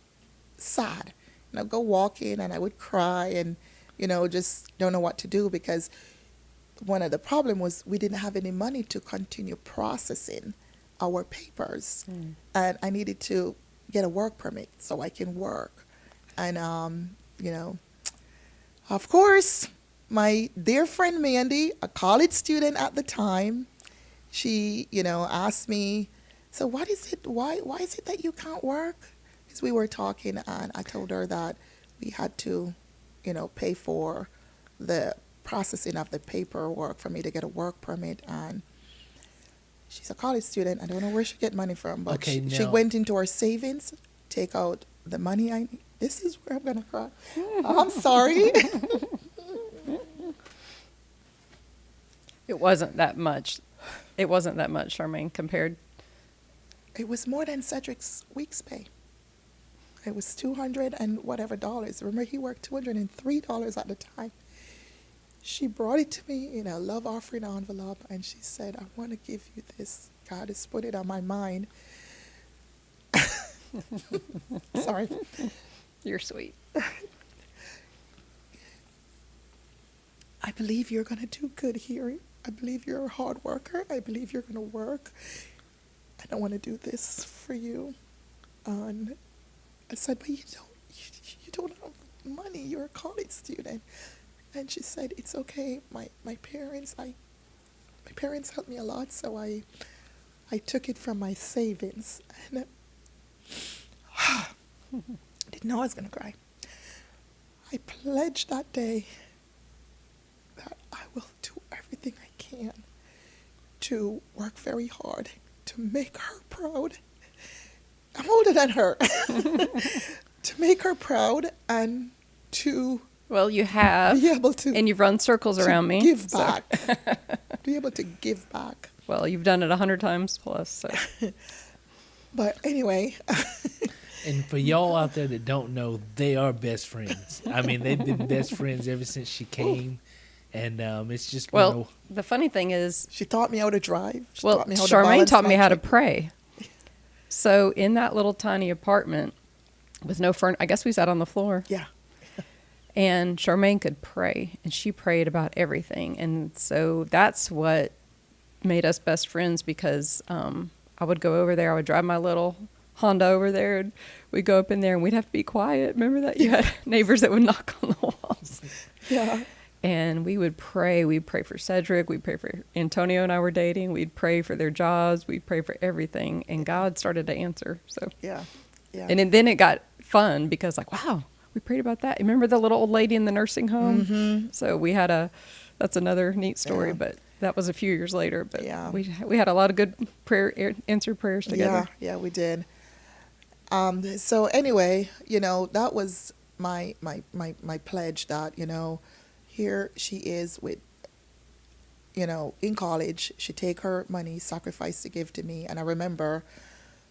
[SPEAKER 3] sad. I'd go walking and I would cry and, just don't know what to do because one of the problem was we didn't have any money to continue processing our papers. And I needed to get a work permit so I can work. And, of course, my dear friend Mandy, a college student at the time, she, asked me, so what is it, why is it that you can't work? Because we were talking and I told her that we had to, pay for the processing of the paperwork for me to get a work permit. And she's a college student. I don't know where she get money from, but she went into her savings, take out the money I need. This is where I'm going to cry. I'm sorry.
[SPEAKER 2] It wasn't that much. It wasn't that much, Charmaine, compared.
[SPEAKER 3] It was more than Cedric's week's pay. It was $200 and whatever dollars. Remember, he worked $203 at the time. She brought it to me in a love offering envelope, and she said, I want to give you this. God has put it on my mind. Sorry.
[SPEAKER 2] You're sweet.
[SPEAKER 3] I believe you're going to do good here. I believe you're a hard worker. I believe you're going to work. I don't want to do this for you. And I said, but you don't have money. You're a college student. And she said, it's okay. My parents helped me a lot, so I took it from my savings. And I didn't know I was going to cry. I pledged that day that I will do everything I can to work very hard to make her proud. I'm older than her. To make her proud and to
[SPEAKER 2] Well, you have,
[SPEAKER 3] be able to,
[SPEAKER 2] and you've run circles
[SPEAKER 3] to
[SPEAKER 2] around me.
[SPEAKER 3] give
[SPEAKER 2] so-
[SPEAKER 3] back. Be able to give back.
[SPEAKER 2] Well, you've done it 100 times plus. So.
[SPEAKER 3] But anyway,
[SPEAKER 1] And for y'all out there that don't know, they are best friends. I mean, they've been best friends ever since she came, and it's just been
[SPEAKER 2] Well, the funny thing is,
[SPEAKER 3] she taught me how to drive. She
[SPEAKER 2] well,
[SPEAKER 3] taught me how to
[SPEAKER 2] Charmaine
[SPEAKER 3] balance
[SPEAKER 2] taught me
[SPEAKER 3] my
[SPEAKER 2] how to
[SPEAKER 3] trip.
[SPEAKER 2] pray. So in that little tiny apartment with no furniture, I guess we sat on the floor.
[SPEAKER 3] Yeah.
[SPEAKER 2] And Charmaine could pray, and she prayed about everything. And so that's what made us best friends, because I would go over there. I would drive my little Honda over there, and we'd go up in there, and we'd have to be quiet. Remember that? You had neighbors that would knock on the walls.
[SPEAKER 3] Yeah.
[SPEAKER 2] And we would pray. We'd pray for Cedric. We'd pray for Antonio and I were dating. We'd pray for their jobs. We'd pray for everything. And God started to answer. So,
[SPEAKER 3] Yeah. Yeah.
[SPEAKER 2] then it got fun, because like, wow, we prayed about that. Remember the little old lady in the nursing home?
[SPEAKER 3] Mm-hmm.
[SPEAKER 2] So we had that's another neat story,
[SPEAKER 3] Yeah.
[SPEAKER 2] but that was a few years later. But
[SPEAKER 3] Yeah.
[SPEAKER 2] we had a lot of good answered prayers together.
[SPEAKER 3] Yeah, we did. So anyway, that was my pledge that, here she is with, in college, she take her money, sacrifice to give to me. And I remember,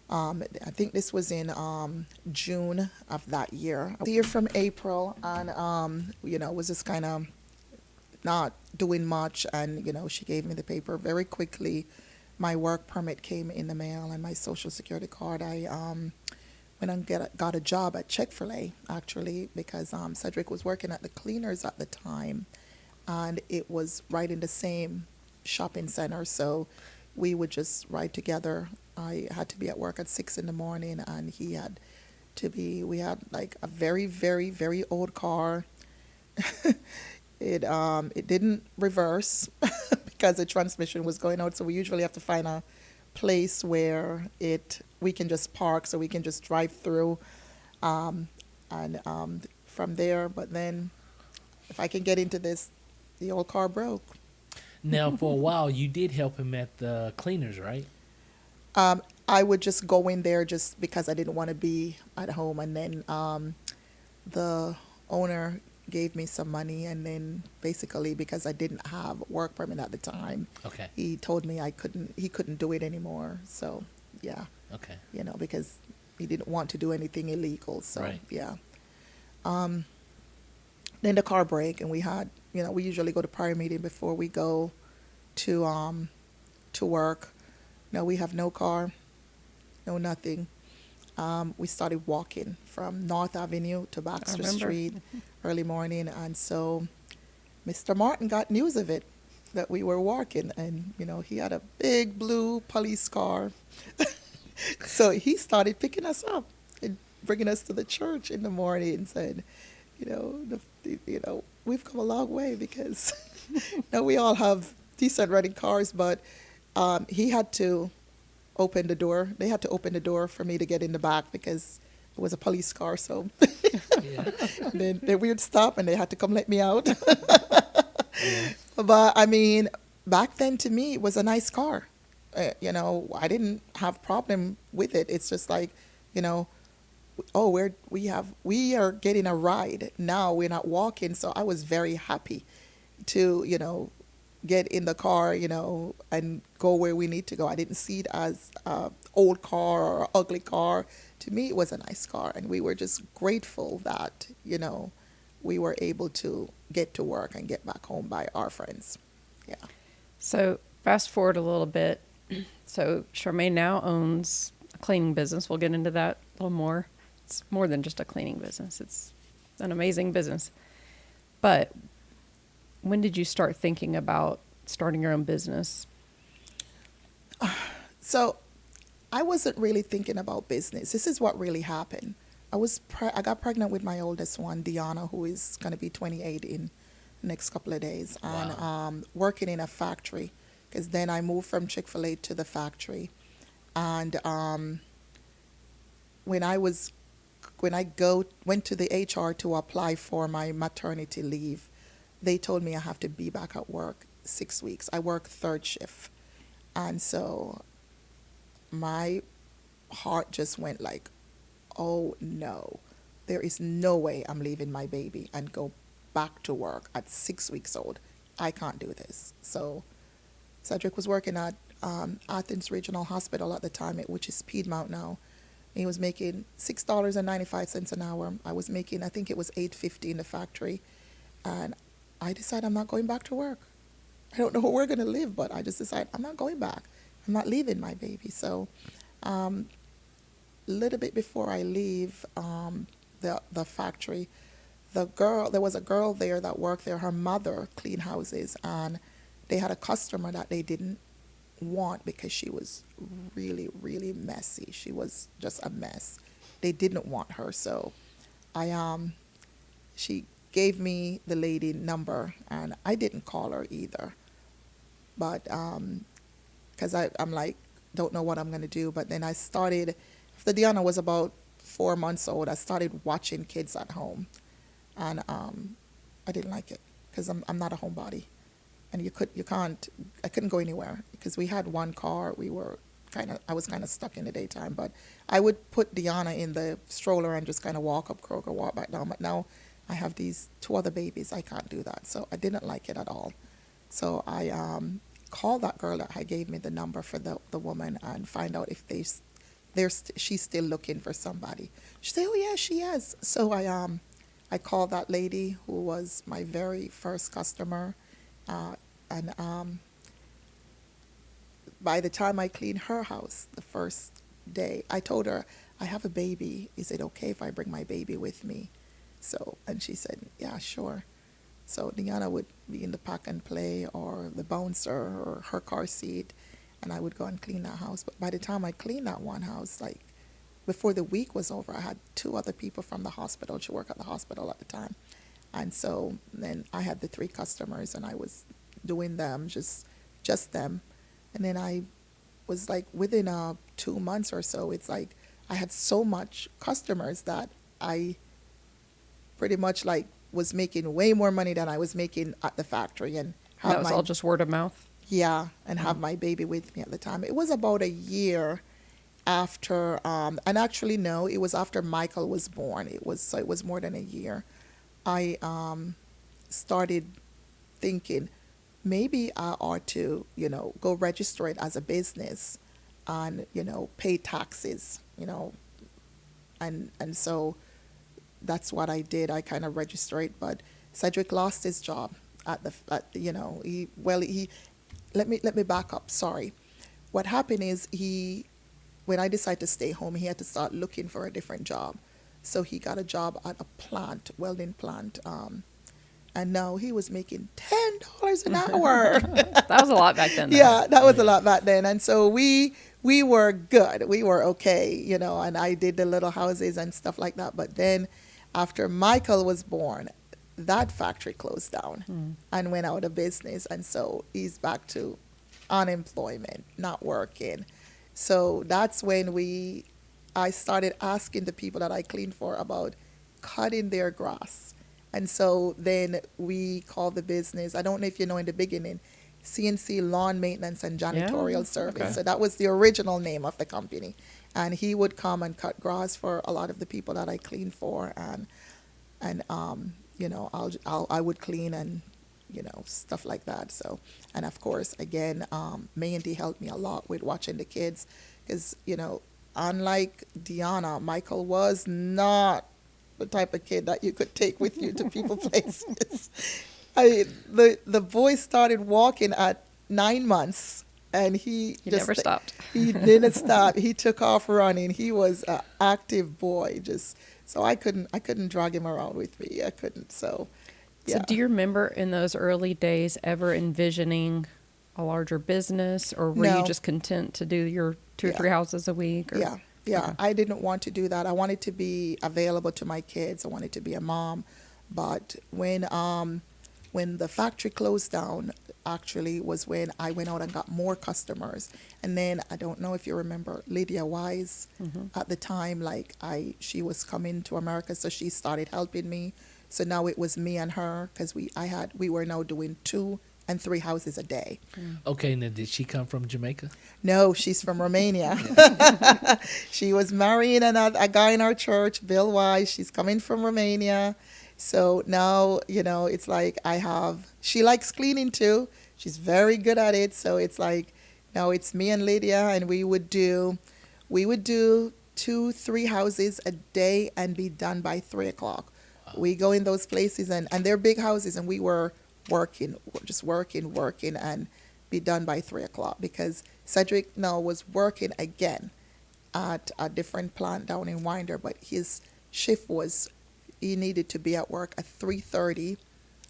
[SPEAKER 3] I think this was in June of that year. The year from April, and, was just kind of not doing much. And, she gave me the paper very quickly. My work permit came in the mail and my social security card. I went and got a job at Chick-fil-A, actually, because Cedric was working at the cleaners at the time, and it was right in the same shopping center, so we would just ride together. I had to be at work at 6 in the morning, and he had to be, we had like a very, very, very old car. It didn't reverse because the transmission was going out, so we usually have to find a place where we can just park, so we can just drive through, and from there. But then, if I can get into this, the old car broke.
[SPEAKER 1] Now, for a while, you did help him at the cleaners, right?
[SPEAKER 3] I would just go in there just because I didn't want to be at home, and then the owner gave me some money, and then basically because I didn't have work permit at the time,
[SPEAKER 1] Okay.
[SPEAKER 3] he told me he couldn't do it anymore. So yeah,
[SPEAKER 1] Okay.
[SPEAKER 3] because he didn't want to do anything illegal. So
[SPEAKER 1] Right.
[SPEAKER 3] yeah. Then the car break, and we had, we usually go to prayer meeting before we go to work. No, we have no car, no nothing. We started walking from North Avenue to Baxter
[SPEAKER 2] remember.
[SPEAKER 3] Street early morning, and so Mr. Martin got news of it, that we were walking, and he had a big blue police car. So he started picking us up and bringing us to the church in the morning, and said, we've come a long way, because now we all have decent running cars, but he had to open the door. They had to open the door for me to get in the back, because it was a police car. So
[SPEAKER 1] Yeah.
[SPEAKER 3] then we would stop, and they had to come let me out.
[SPEAKER 1] Yeah.
[SPEAKER 3] But I mean, back then to me, it was a nice car. I didn't have problem with it. It's just like, oh, we are getting a ride now. We're not walking. So I was very happy to, get in the car, and go where we need to go. I didn't see it as a old car or ugly car. To me, it was a nice car, and we were just grateful that, we were able to get to work and get back home by our friends. Yeah.
[SPEAKER 2] So fast forward a little bit. So Charmaine now owns a cleaning business. We'll get into that a little more. It's more than just a cleaning business. It's an amazing business. But when did you start thinking about starting your own business?
[SPEAKER 3] So I wasn't really thinking about business. This is what really happened. I got pregnant with my oldest one, Deanna, who is going to be 28 in the next couple of days, and working in a factory, because then I moved from Chick-fil-A to the factory. And when I went to the HR to apply for my maternity leave, they told me I have to be back at work 6 weeks. I work third shift. And so my heart just went like, oh no, there is no way I'm leaving my baby and go back to work at 6 weeks old. I can't do this. So Cedric was working at Athens Regional Hospital at the time, which is Piedmont now. He was making $6.95 an hour. I was making, I think it was $8.50 in the factory. And I decided I'm not going back to work. I don't know where we're going to live, but I just decided I'm not going back. I'm not leaving my baby. So a little bit before I leave the factory, there was a girl there that worked there. Her mother cleaned houses, and they had a customer that they didn't want because she was really, really messy. She was just a mess. They didn't want her, so she gave me the lady number, and I didn't call her either, but because I'm like, don't know what I'm gonna do. But then I started, after Deanna was about 4 months old, I started watching kids at home, and I didn't like it because I'm not a homebody, and I couldn't go anywhere because we had one car. I was kind of stuck in the daytime, but I would put Deanna in the stroller and just kind of walk up Kroger, walk back down. But now I have these 2 other babies. I can't do that, so I didn't like it at all. So I called that girl that had gave me the number for the woman and find out if she's still looking for somebody. She said, "Oh yeah, she is." So I called that lady who was my very first customer, and by the time I cleaned her house the first day, I told her, "I have a baby. Is it okay if I bring my baby with me?" So, and she said, "Yeah, sure." So Deanna would be in the pack and play or the bouncer or her car seat, and I would go and clean that house. But by the time I cleaned that one house, like before the week was over, I had 2 other people from the hospital. She worked at the hospital at the time. And so then I had the 3 customers, and I was doing them, just them. And then I was like, within 2 months or so, it's like I had so much customers that I pretty much like was making way more money than I was making at the factory. And
[SPEAKER 2] That was all just word of mouth?
[SPEAKER 3] Yeah, and have my baby with me at the time. It was about a year after, and actually no, it was after Michael was born. It was more than a year. I started thinking maybe I ought to, go register it as a business and, pay taxes, and so that's what I did. I kind of registered it, but Cedric lost his job he let me back up. Sorry. What happened is when I decided to stay home, he had to start looking for a different job. So he got a job at a welding plant, and now he was making $10 an hour.
[SPEAKER 2] That was a lot back then. Though.
[SPEAKER 3] Yeah, that was a lot back then. And so we were good. We were okay, and I did the little houses and stuff like that. But then after Michael was born, that factory closed down and went out of business. And so he's back to unemployment, not working. So that's when I started asking the people that I cleaned for about cutting their grass. And so then we called the business, I don't know if you know, in the beginning, CNC Lawn Maintenance and Janitorial Service.
[SPEAKER 2] Okay.
[SPEAKER 3] So that was the original name of the company. And he would come and cut grass for a lot of the people that I cleaned for. And I would clean and, stuff like that. So, and of course, again, Mandy helped me a lot with watching the kids because, unlike Deanna, Michael was not the type of kid that you could take with you to people places. The boy started walking at 9 months, and he
[SPEAKER 2] never stopped.
[SPEAKER 3] He didn't stop. He took off running. He was an active boy. So I couldn't drag him around with me. I couldn't. So, yeah.
[SPEAKER 2] So do you remember in those early days ever envisioning a larger business, or were you just content to do your 2 or 3 houses a week? Or?
[SPEAKER 3] Yeah. Okay. I didn't want to do that. I wanted to be available to my kids. I wanted to be a mom. But when the factory closed down, actually was when I went out and got more customers. And then I don't know if you remember Lydia Wise at the time, she was coming to America, so she started helping me. So now it was me and her because we were now doing 2 and 3 houses a day.
[SPEAKER 1] Okay, now did she come from Jamaica?
[SPEAKER 3] No, she's from Romania. She was marrying a guy in our church, Bill Wise. She's coming from Romania. So now, it's like she likes cleaning too. She's very good at it. So it's like now it's me and Lydia, and we would do 2, 3 houses a day and be done by 3 o'clock.
[SPEAKER 1] Wow.
[SPEAKER 3] We go in those places, and they're big houses, and we were working, just working, and be done by 3 o'clock because Cedric now was working again at a different plant down in Winder, but his shift was he needed to be at work at 3:30,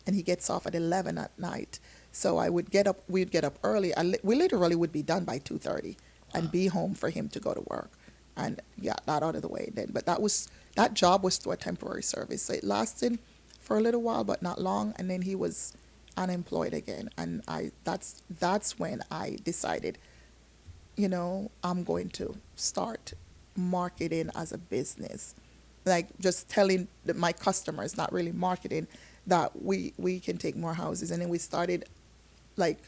[SPEAKER 3] and he gets off at 11 at night. So we'd get up early. We literally would be done by 2:30 and be home for him to go to work, and yeah, that out of the way then. But that job was through a temporary service, so it lasted for a little while, but not long, and then he was unemployed again, and that's when I decided, I'm going to start marketing as a business. Like just telling my customers, not really marketing, that we can take more houses. And then we started, like,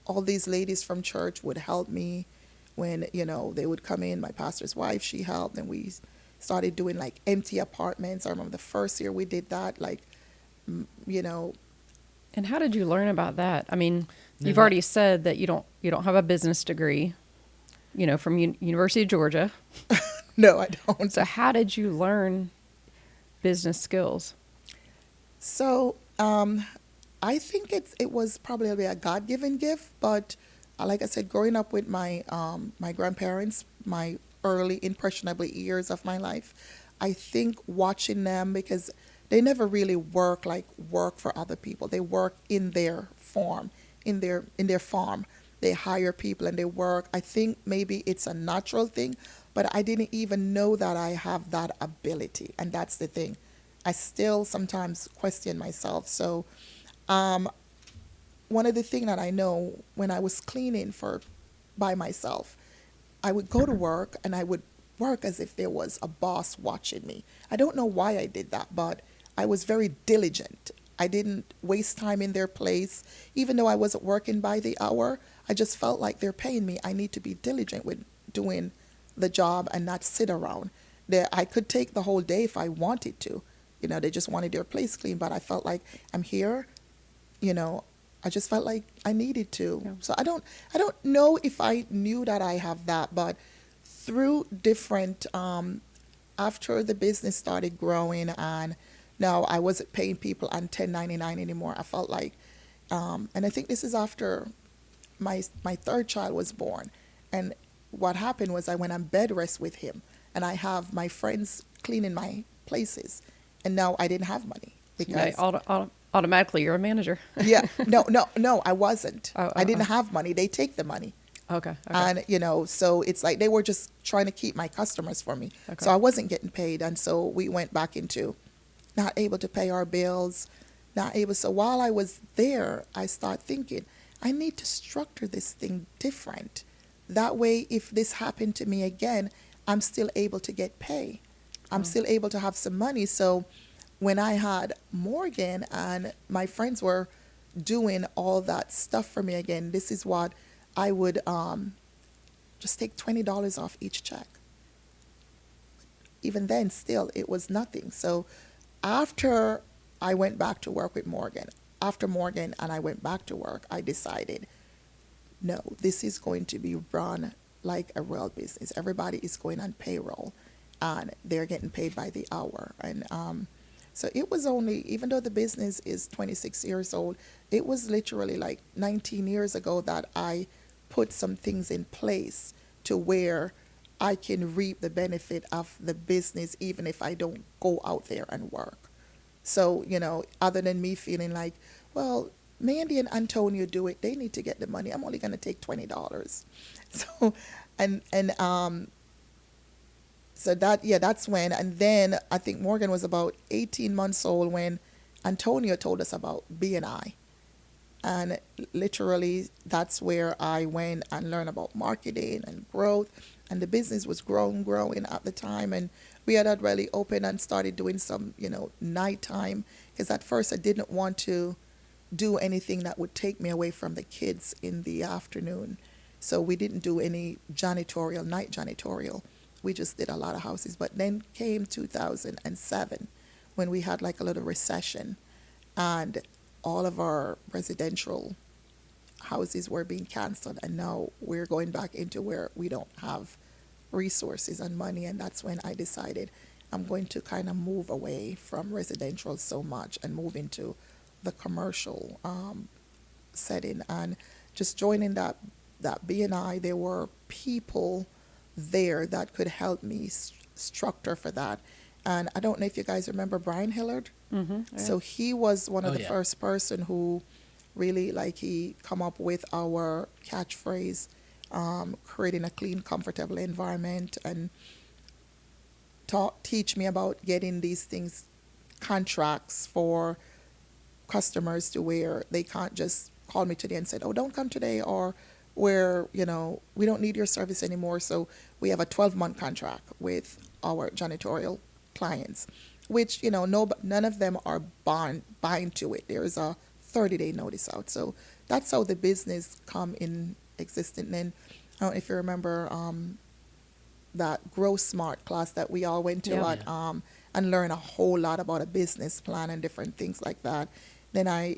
[SPEAKER 3] all these ladies from church would help me when, they would come in. My pastor's wife, she helped. And we started doing like empty apartments. I remember the first year we did that, like, you know,
[SPEAKER 2] And how did you learn about that? I mean,
[SPEAKER 1] No,
[SPEAKER 2] you've
[SPEAKER 1] no.
[SPEAKER 2] already said that you don't have a business degree, from University of Georgia.
[SPEAKER 3] no, I don't.
[SPEAKER 2] So how did you learn business skills?
[SPEAKER 3] So I think it was probably a God-given gift, but like I said, growing up with my grandparents, my early impressionable years of my life, I think watching them, because they never really work for other people. They work in their farm, in their farm. They hire people and they work. I think maybe it's a natural thing, but I didn't even know that I have that ability, and that's the thing. I still sometimes question myself. So one of the things that I know, when I was cleaning by myself, I would go to work and I would work as if there was a boss watching me. I don't know why I did that, but I was very diligent. I didn't waste time in their place. Even though I wasn't working by the hour, I just felt like they're paying me. I need to be diligent with doing the job and not sit around. I could take the whole day if I wanted to. They just wanted their place clean, but I felt like I'm here, I just felt like I needed to.
[SPEAKER 2] Yeah.
[SPEAKER 3] So I don't know if I knew that I have that, but through different after the business started growing, and now I wasn't paying people on 1099 anymore. I felt like and I think this is after my third child was born. And what happened was I went on bed rest with him, and I have my friends cleaning my places, and now I didn't have money
[SPEAKER 2] Yeah,
[SPEAKER 3] because
[SPEAKER 2] automatically you're a manager.
[SPEAKER 3] yeah, no, I wasn't.
[SPEAKER 2] Oh,
[SPEAKER 3] I
[SPEAKER 2] oh,
[SPEAKER 3] didn't
[SPEAKER 2] oh.
[SPEAKER 3] have money. They take the money.
[SPEAKER 2] Okay.
[SPEAKER 3] And, so it's like they were just trying to keep my customers for me.
[SPEAKER 2] Okay.
[SPEAKER 3] So I wasn't getting paid. And so we went back into not able to pay our bills, not able. So while I was there, I started thinking, I need to structure this thing different. That way, if this happened to me again, I'm still able to get pay. I'm still able to have some money. So when I had Morgan and my friends were doing all that stuff for me again, this is what I would just take $20 off each check. Even then, still, it was nothing. So after I went back to work with Morgan, after Morgan and I went back to work, I decided, no, this is going to be run like a real business. Everybody is going on payroll, and they're getting paid by the hour. And so it was only, even though the business is 26 years old, it was literally like 19 years ago that I put some things in place to where I can reap the benefit of the business even if I don't go out there and work. So, other than me feeling like, well, Mandy and Antonio do it, they need to get the money. I'm only going to take $20. So, so that's when, and then I think Morgan was about 18 months old when Antonio told us about B&I. And literally, that's where I went and learned about marketing and growth. And the business was growing at the time. And we had already opened and started doing some, nighttime. Because at first I didn't want to do anything that would take me away from the kids in the afternoon. So we didn't do any night janitorial. We just did a lot of houses. But then came 2007 when we had like a little recession and all of our residential houses were being canceled, and now we're going back into where we don't have resources and money. And that's when I decided I'm going to kind of move away from residential so much and move into the commercial setting. And just joining that BNI, there were people there that could help me structure for that. And I don't know if you guys remember Brian Hillard.
[SPEAKER 2] Mm-hmm.
[SPEAKER 3] So he was one of
[SPEAKER 1] Oh,
[SPEAKER 3] the
[SPEAKER 1] yeah.
[SPEAKER 3] first person who really, like, he come up with our catchphrase, creating a clean, comfortable environment, and teach me about getting these things, contracts for customers, to where they can't just call me today and said, oh, don't come today, or where, we don't need your service anymore. So we have a 12-month contract with our janitorial clients, which, no, none of them are bind to it. There is a 30-day notice out. So that's how the business come in existence. And I don't know if you remember that Grow Smart class that we all went to
[SPEAKER 2] Yeah.
[SPEAKER 3] at, and learn a whole lot about a business plan and different things like that. Then I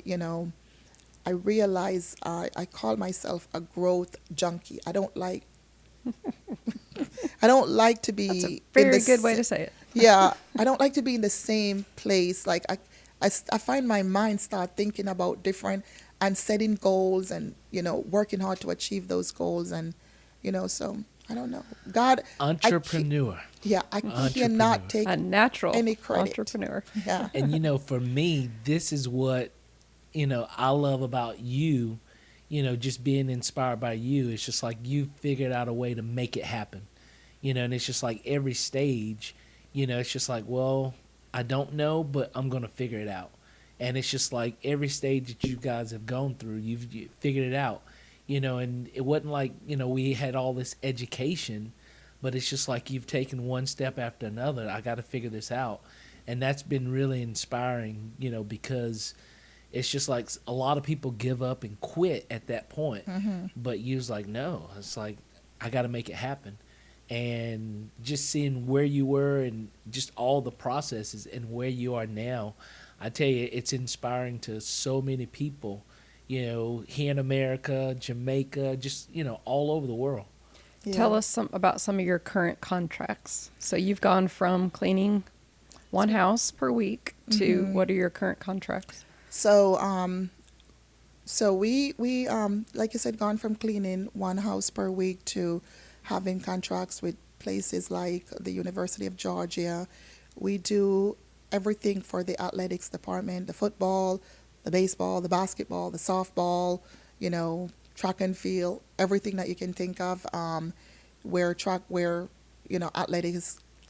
[SPEAKER 3] realized I call myself a growth junkie. I don't like to be
[SPEAKER 2] That's a
[SPEAKER 3] in
[SPEAKER 2] very
[SPEAKER 3] the
[SPEAKER 2] good way to say it.
[SPEAKER 3] yeah, I don't like to be in the same place. Like I find my mind start thinking about different and setting goals and, working hard to achieve those goals. And, so I don't know. God,
[SPEAKER 1] Entrepreneur.
[SPEAKER 3] I
[SPEAKER 1] Entrepreneur.
[SPEAKER 3] cannot take
[SPEAKER 2] A natural
[SPEAKER 3] any credit.
[SPEAKER 2] entrepreneur.
[SPEAKER 3] Yeah.
[SPEAKER 1] And for me, this is what I love about you. Just being inspired by you. It's just like you figured out a way to make it happen. And it's just like every stage, it's just like, well, I don't know, but I'm gonna figure it out. And it's just like every stage that you guys have gone through, you figured it out. And it wasn't like we had all this education, but it's just like you've taken one step after another. I got to figure this out, and that's been really inspiring. Because it's just like a lot of people give up and quit at that point, but you was like, no, it's like I got to make it happen. And just seeing where you were and just all the processes and where you are now, I tell you, it's inspiring to so many people, here in America, Jamaica, just, all over the world.
[SPEAKER 2] Tell
[SPEAKER 3] Yeah.
[SPEAKER 2] us about some of your current contracts. So you've gone from cleaning one house per week to what are your current contracts?
[SPEAKER 3] So, we like you said, gone from cleaning one house per week to having contracts with places like the University of Georgia. We do everything for the athletics department: the football, the baseball, the basketball, the softball, track and field, everything that you can think of. Where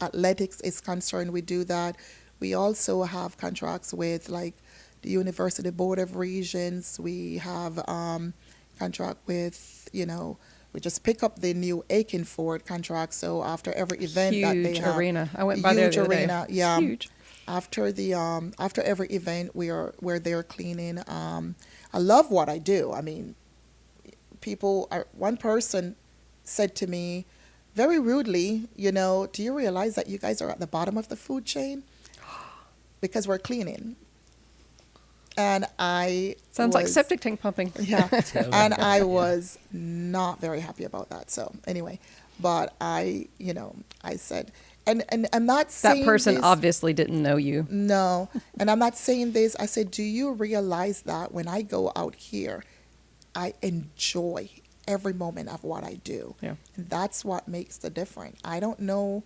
[SPEAKER 3] athletics is concerned, we do that. We also have contracts with like the University Board of Regents. We have contract with, we just pick up the new Aiken Ford contract. So after every event that they
[SPEAKER 2] Huge
[SPEAKER 3] have,
[SPEAKER 2] arena. I went by there the other day.
[SPEAKER 3] arena,
[SPEAKER 2] It's
[SPEAKER 3] yeah.
[SPEAKER 2] huge.
[SPEAKER 3] After every event, we're there cleaning. I love what I do. I mean, one person said to me very rudely, do you realize that you guys are at the bottom of the food chain because we're cleaning? And I
[SPEAKER 2] Sounds like
[SPEAKER 3] was-
[SPEAKER 2] septic tank pumping.
[SPEAKER 3] Yeah,
[SPEAKER 1] Tell me
[SPEAKER 3] and
[SPEAKER 1] about
[SPEAKER 3] I
[SPEAKER 1] it, yeah.
[SPEAKER 3] was not very happy about that. So anyway, but I said, and I'm not saying
[SPEAKER 2] That person
[SPEAKER 3] this,
[SPEAKER 2] obviously didn't know you.
[SPEAKER 3] no, and I'm not saying this. I said, do you realize that when I go out here, I enjoy every moment of what I do.
[SPEAKER 2] Yeah.
[SPEAKER 3] And that's what makes the difference. I don't know,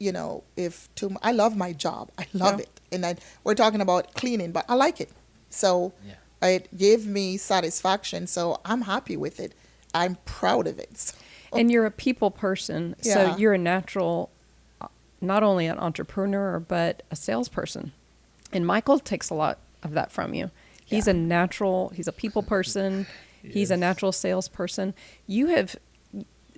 [SPEAKER 3] I love my job. I love
[SPEAKER 2] Yeah.
[SPEAKER 3] it. And we're talking about cleaning, but I like it. So
[SPEAKER 1] Yeah.
[SPEAKER 3] it gave me satisfaction. So I'm happy with it. I'm proud of it. So,
[SPEAKER 2] And you're a people person, so
[SPEAKER 3] Yeah.
[SPEAKER 2] you're a natural, not only an entrepreneur, but a salesperson. And Michael takes a lot of that from you. He's
[SPEAKER 3] Yeah.
[SPEAKER 2] he's a people person. He's a
[SPEAKER 1] Yes.
[SPEAKER 2] natural salesperson.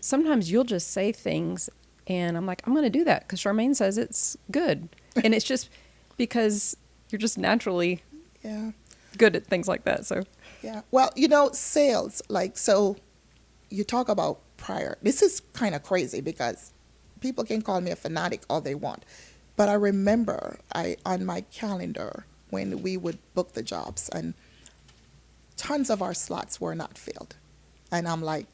[SPEAKER 2] Sometimes you'll just say things and I'm like, I'm going to do that because Charmaine says it's good. And it's just because you're just naturally
[SPEAKER 3] yeah.
[SPEAKER 2] good at things like that. So
[SPEAKER 3] Yeah. Well, sales, so you talk about prior. This is kind of crazy because people can call me a fanatic all they want. But I remember on my calendar when we would book the jobs, and tons of our slots were not filled. And I'm like,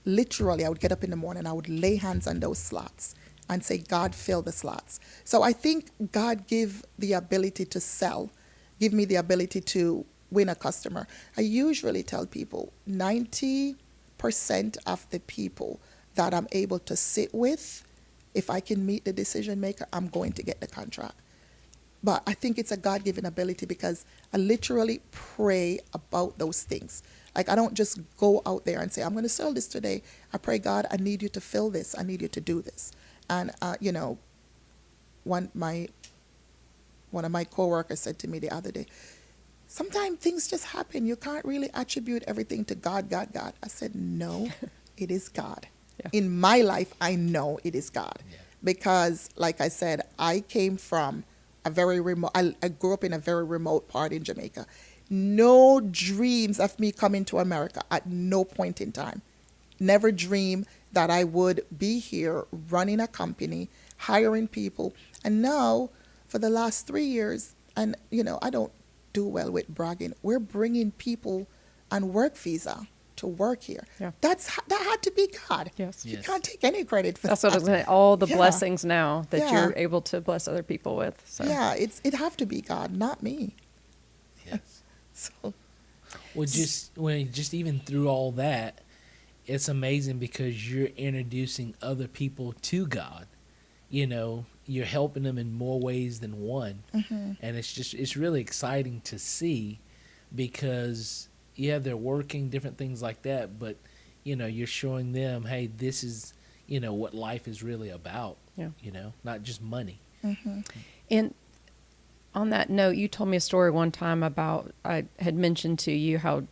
[SPEAKER 3] literally, I would get up in the morning, I would lay hands on those slots and say, God, fill the slots. So I think God give the ability to sell, give me the ability to win a customer. I usually tell people 90% of the people that I'm able to sit with, if I can meet the decision maker, I'm going to get the contract. But I think it's a God-given ability because I literally pray about those things. Like, I don't just go out there and say, I'm going to sell this today. I pray, God, I need you to fill this. I need you to do this. And, one of my coworkers said to me the other day, sometimes things just happen. You can't really attribute everything to God, God, God. I said, no, it is God.
[SPEAKER 2] Yeah.
[SPEAKER 3] In my life, I know it is God.
[SPEAKER 1] Yeah.
[SPEAKER 3] Because, like I said, I came from a very remote, I grew up in a very remote part in Jamaica. No dreams of me coming to America at no point in time. Never dreamed that I would be here running a company, hiring people. And now, for the last 3 years, and, I don't do well with bragging, we're bringing people on work visa to work here.
[SPEAKER 2] Yeah.
[SPEAKER 3] That had to be God.
[SPEAKER 2] Yes.
[SPEAKER 3] You
[SPEAKER 1] Yes.
[SPEAKER 3] can't take any credit for
[SPEAKER 2] That's
[SPEAKER 3] that.
[SPEAKER 2] what I was saying. All the
[SPEAKER 3] Yeah.
[SPEAKER 2] blessings now that
[SPEAKER 3] Yeah.
[SPEAKER 2] you're able to bless other people with. So
[SPEAKER 3] Yeah, it have to be God, not me.
[SPEAKER 1] Yes.
[SPEAKER 3] So
[SPEAKER 1] Well, just even through all that, it's amazing because you're introducing other people to God. You're helping them in more ways than one, and it's really exciting to see because they're working different things like that, but you're showing them, hey, this is what life is really about.
[SPEAKER 2] Yeah.
[SPEAKER 1] Not just money.
[SPEAKER 2] And on that note, you told me a story one time about, I had mentioned to you how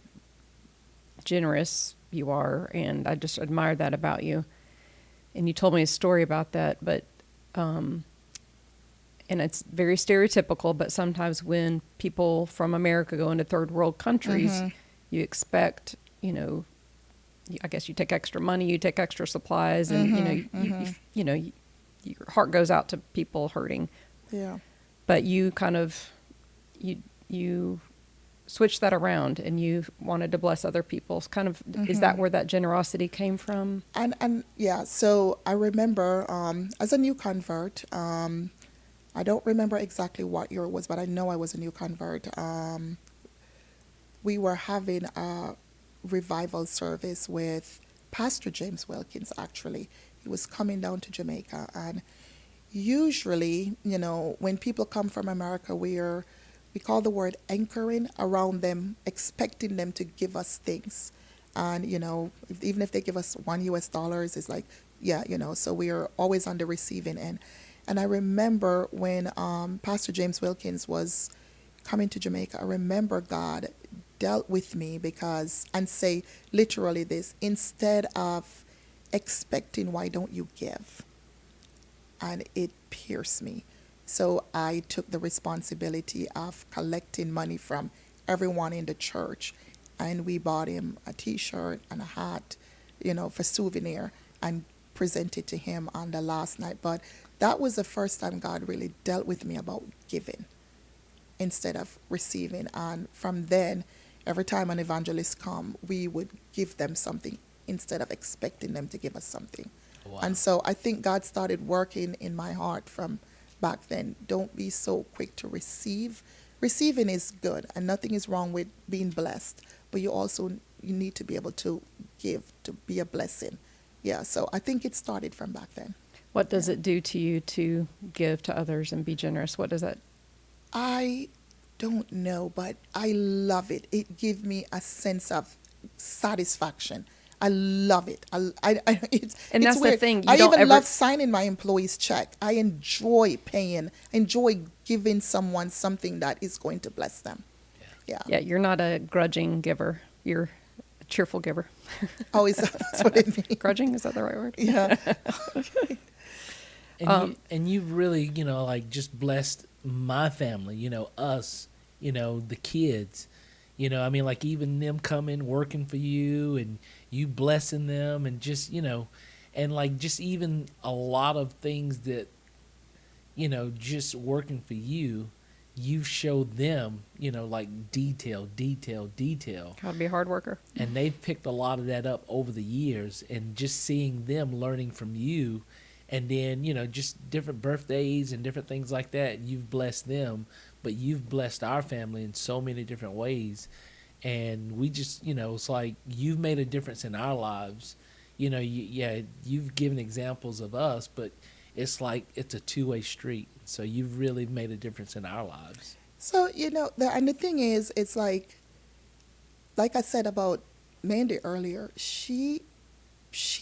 [SPEAKER 2] generous you are, and I just admired that about you. And you told me a story about that, but, and it's very stereotypical, but sometimes when people from America go into third world countries, you expect, I guess you take extra money, you take extra supplies, and, your heart goes out to people hurting.
[SPEAKER 3] yeah.
[SPEAKER 2] But you kind of, you switched that around and you wanted to bless other people. Kind of, is that where that generosity came from?
[SPEAKER 3] And yeah, so I remember as a new convert, I don't remember exactly what year it was, but I know I was a new convert. We were having a revival service with Pastor James Wilkins, actually. He was coming down to Jamaica. And usually, when people come from America, we call the word anchoring around them, expecting them to give us things. And, even if they give us $1, it's like, so we are always on the receiving end. And I remember when Pastor James Wilkins was coming to Jamaica, I remember God dealt with me and say literally this, instead of expecting, why don't you give? And it pierced me. So I took the responsibility of collecting money from everyone in the church, and we bought him a T-shirt and a hat, for souvenir, and presented to him on the last night. But that was the first time God really dealt with me about giving instead of receiving. And from then, every time an evangelist come, we would give them something instead of expecting them to give us something.
[SPEAKER 1] Wow.
[SPEAKER 3] And so I think God started working in my heart from back then. Don't be so quick to receive. Receiving is good, and nothing is wrong with being blessed. But you need to be able to give, to be a blessing. Yeah, so I think it started from back then.
[SPEAKER 2] What does it do to you to give to others and be generous? What does that?
[SPEAKER 3] I don't know, but I love it. It gives me a sense of satisfaction. I love it. It's
[SPEAKER 2] that's the
[SPEAKER 3] weird.
[SPEAKER 2] thing, you
[SPEAKER 3] I
[SPEAKER 2] don't
[SPEAKER 3] even
[SPEAKER 2] ever-
[SPEAKER 3] love signing my employees' check. I enjoy paying. I enjoy giving someone something that is going to bless them. Yeah.
[SPEAKER 2] Yeah, you're not a grudging giver. You're a cheerful giver.
[SPEAKER 3] Oh, that's what it means.
[SPEAKER 2] Grudging, is that the right word?
[SPEAKER 3] Yeah.
[SPEAKER 1] And you've really, just blessed my family, us, the kids. Even them coming, working for you, and you blessing them, and just, and just even a lot of things that, just working for you, you've showed them, like detail.
[SPEAKER 2] Got to be a hard worker.
[SPEAKER 1] And they've picked a lot of that up over the years, and just seeing them learning from you, and then just different birthdays and different things like that. You've blessed them, but you've blessed our family in so many different ways, and we just it's like you've made a difference in our lives. You've given examples of us, but it's like it's a two-way street. So you've really made a difference in our lives.
[SPEAKER 3] So, and the thing is, it's like I said about Mandy earlier, she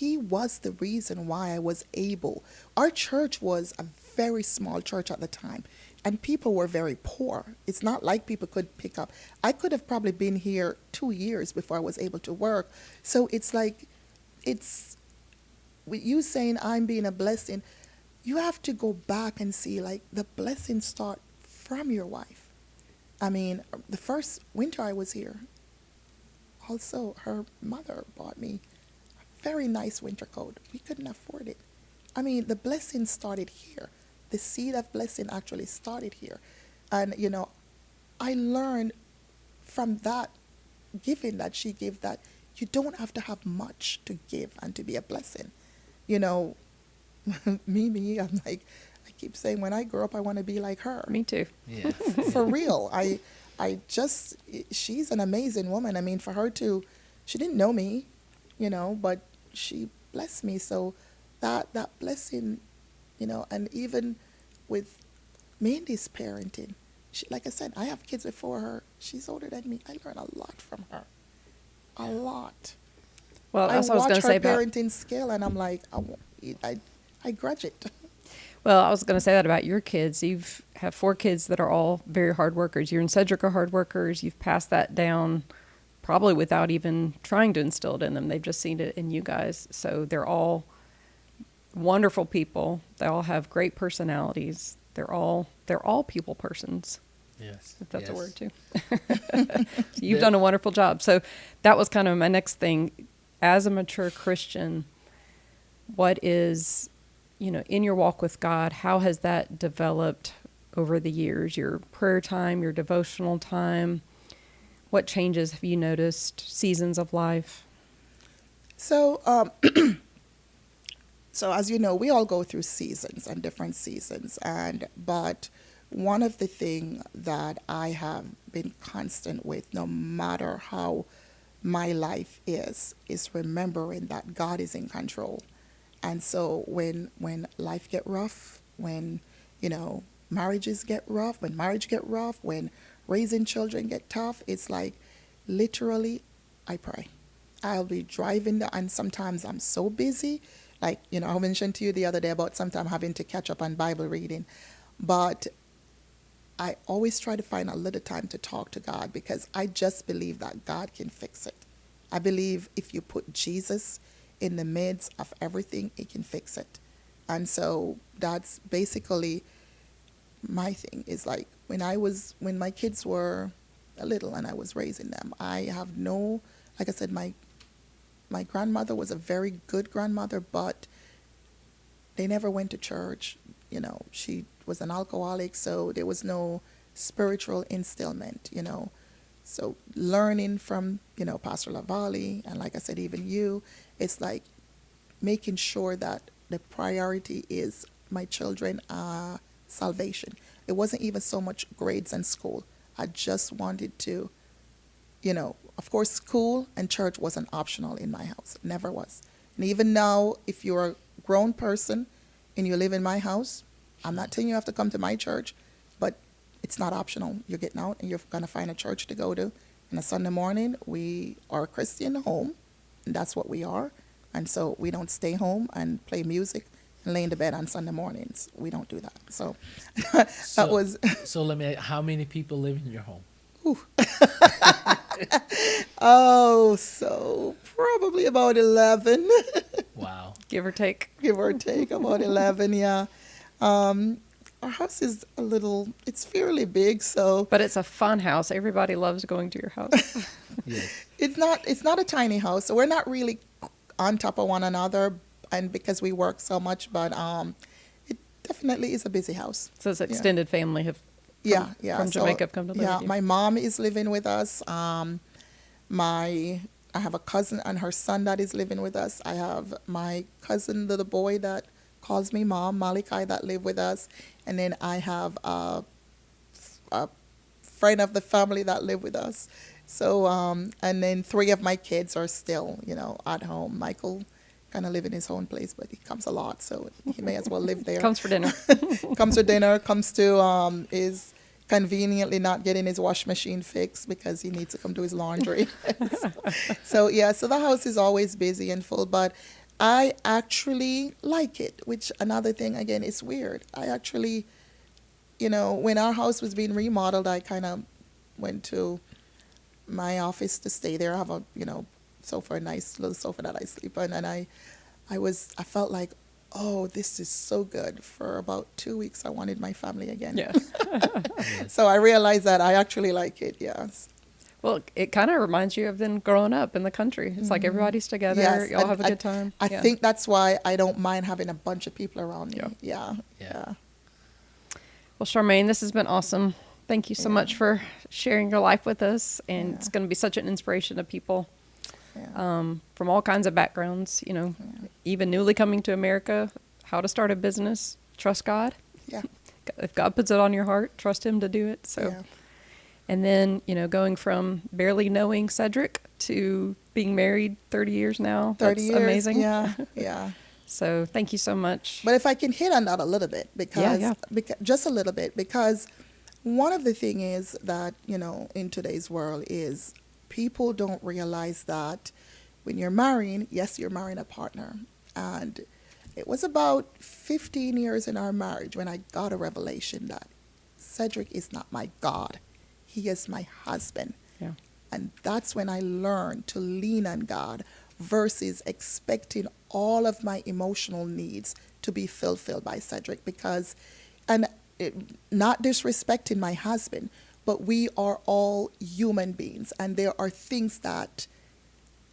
[SPEAKER 3] was the reason why I was able. Our church was a very small church at the time, and people were very poor. It's not like people could pick up. I could have probably been here 2 years before I was able to work. So it's like, it's, with you saying I'm being a blessing, you have to go back and see, like, the blessings start from your wife. I mean, the first winter I was here, also her mother bought me a very nice winter coat. We couldn't afford it. I mean, the blessing started here. The seed of blessing actually started here. And, I learned from that giving that she gave, that you don't have to have much to give and to be a blessing. Me, I'm like, I keep saying, when I grow up, I want to be like her.
[SPEAKER 2] Me too.
[SPEAKER 1] Yeah.
[SPEAKER 3] For real. She's an amazing woman. I mean, for her to, she didn't know me, but she blessed me. So that blessing, and even with Mandy's parenting, like I said, I have kids before her. She's older than me. I learned a lot from her. A lot.
[SPEAKER 2] Well,
[SPEAKER 3] I
[SPEAKER 2] that's what I was
[SPEAKER 3] watch
[SPEAKER 2] going to
[SPEAKER 3] her
[SPEAKER 2] say about.
[SPEAKER 3] parenting skill, and I'm like, I grudge it.
[SPEAKER 2] Well, I was going to say that about your kids. You've have 4 kids that are all very hard workers. You and Cedric are hard workers. You've passed that down probably without even trying to instill it in them. They've just seen it in you guys. So they're all wonderful people. They all have great personalities. They're all people persons,
[SPEAKER 1] Yes.
[SPEAKER 2] if that's a
[SPEAKER 1] yes.
[SPEAKER 2] word too. So you've done a wonderful job. So that was kind of my next thing. As a mature Christian, what is, in your walk with God, how has that developed over the years? Your prayer time, your devotional time, what changes have you noticed? Seasons of life?
[SPEAKER 3] So, so as you know, we all go through seasons and different seasons, but one of the things that I have been constant with, no matter how my life is remembering that God is in control. And so when life get rough, when marriages get rough, when marriage get rough, when raising children get tough, it's like literally I pray. I'll be driving and sometimes I'm so busy. Like, I mentioned to you the other day about sometimes having to catch up on Bible reading. But I always try to find a little time to talk to God, because I just believe that God can fix it. I believe if you put Jesus in the midst of everything, He can fix it. And so that's basically my thing, is like when my kids were a little and I was raising them, like I said, my grandmother was a very good grandmother, but they never went to church. She was an alcoholic, so there was no spiritual instillment, So learning from, Pastor Lavallee, and like I said, even you, it's like making sure that the priority is my children salvation. It wasn't even so much grades and school. I just wanted to, of course, school and church wasn't optional in my house. It never was. And even now, if you're a grown person and you live in my house, I'm not telling you have to come to my church, but it's not optional. You're getting out and you're going to find a church to go to. And a Sunday morning, we are a Christian home, and that's what we are. And so we don't stay home and play music and lay in the bed on Sunday mornings. We don't do that. So that was...
[SPEAKER 1] So let me, how many people live in your home?
[SPEAKER 3] So probably about 11.
[SPEAKER 1] Wow.
[SPEAKER 2] Give or take.
[SPEAKER 3] Give or take, about 11, yeah. Our house is it's fairly big, so...
[SPEAKER 2] But it's a fun house. Everybody loves going to your house.
[SPEAKER 1] Yes.
[SPEAKER 3] It's not a tiny house, so we're not really on top of one another, and because we work so much, but definitely is a busy house.
[SPEAKER 2] So it's
[SPEAKER 3] Yeah.
[SPEAKER 2] extended family have
[SPEAKER 3] Yeah, yeah.
[SPEAKER 2] from
[SPEAKER 3] So,
[SPEAKER 2] Jamaica have come to live
[SPEAKER 3] yeah,
[SPEAKER 2] with you.
[SPEAKER 3] my mom is living with us. I have a cousin and her son that is living with us. I have my cousin, the boy that calls me mom, Malachi, that live with us, and then I have a friend of the family that live with us. So, and then three of my kids are still, at home. Michael kind of live in his own place, but he comes a lot, so he may as well live there.
[SPEAKER 2] Comes for dinner.
[SPEAKER 3] Comes to dinner, comes to is conveniently not getting his wash machine fixed because he needs to come do his laundry. So yeah, so the house is always busy and full, but I actually like it, which another thing again is weird. I actually, when our house was being remodeled, I kind of went to my office to stay there. I have a, sofa, a nice little sofa that I sleep on, and I felt like, oh, this is so good. For about 2 weeks, I wanted my family again.
[SPEAKER 2] Yeah.
[SPEAKER 3] So I realized that I actually like it, yes.
[SPEAKER 2] Well, it kind of reminds you of then growing up in the country. It's like everybody's together.
[SPEAKER 3] Yes,
[SPEAKER 2] Y'all have a good time.
[SPEAKER 3] I
[SPEAKER 2] Yeah.
[SPEAKER 3] think that's why I don't mind having a bunch of people around me.
[SPEAKER 2] Yeah.
[SPEAKER 3] Yeah.
[SPEAKER 2] Well, Charmaine, this has been awesome. Thank you so
[SPEAKER 3] Yeah.
[SPEAKER 2] much for sharing your life with us. And
[SPEAKER 3] Yeah.
[SPEAKER 2] it's going to be such an inspiration to people
[SPEAKER 3] Yeah.
[SPEAKER 2] from all kinds of backgrounds, even newly coming to America, how to start a business, trust God.
[SPEAKER 3] Yeah.
[SPEAKER 2] If God puts it on your heart, trust him to do it. So,
[SPEAKER 3] Yeah.
[SPEAKER 2] and then, going from barely knowing Cedric to being married 30 years now.
[SPEAKER 3] 30
[SPEAKER 2] That's
[SPEAKER 3] years.
[SPEAKER 2] amazing.
[SPEAKER 3] Yeah. Yeah.
[SPEAKER 2] So thank you so much.
[SPEAKER 3] But if I can hit on that a little bit,
[SPEAKER 2] Yeah.
[SPEAKER 3] just a little bit, because one of the thing is that, in today's world is people don't realize that when you're marrying, yes, you're marrying a partner. And it was about 15 years in our marriage when I got a revelation that Cedric is not my God. He is my husband.
[SPEAKER 2] Yeah.
[SPEAKER 3] And that's when I learned to lean on God versus expecting all of my emotional needs to be fulfilled by Cedric, not disrespecting my husband, but we are all human beings, and there are things that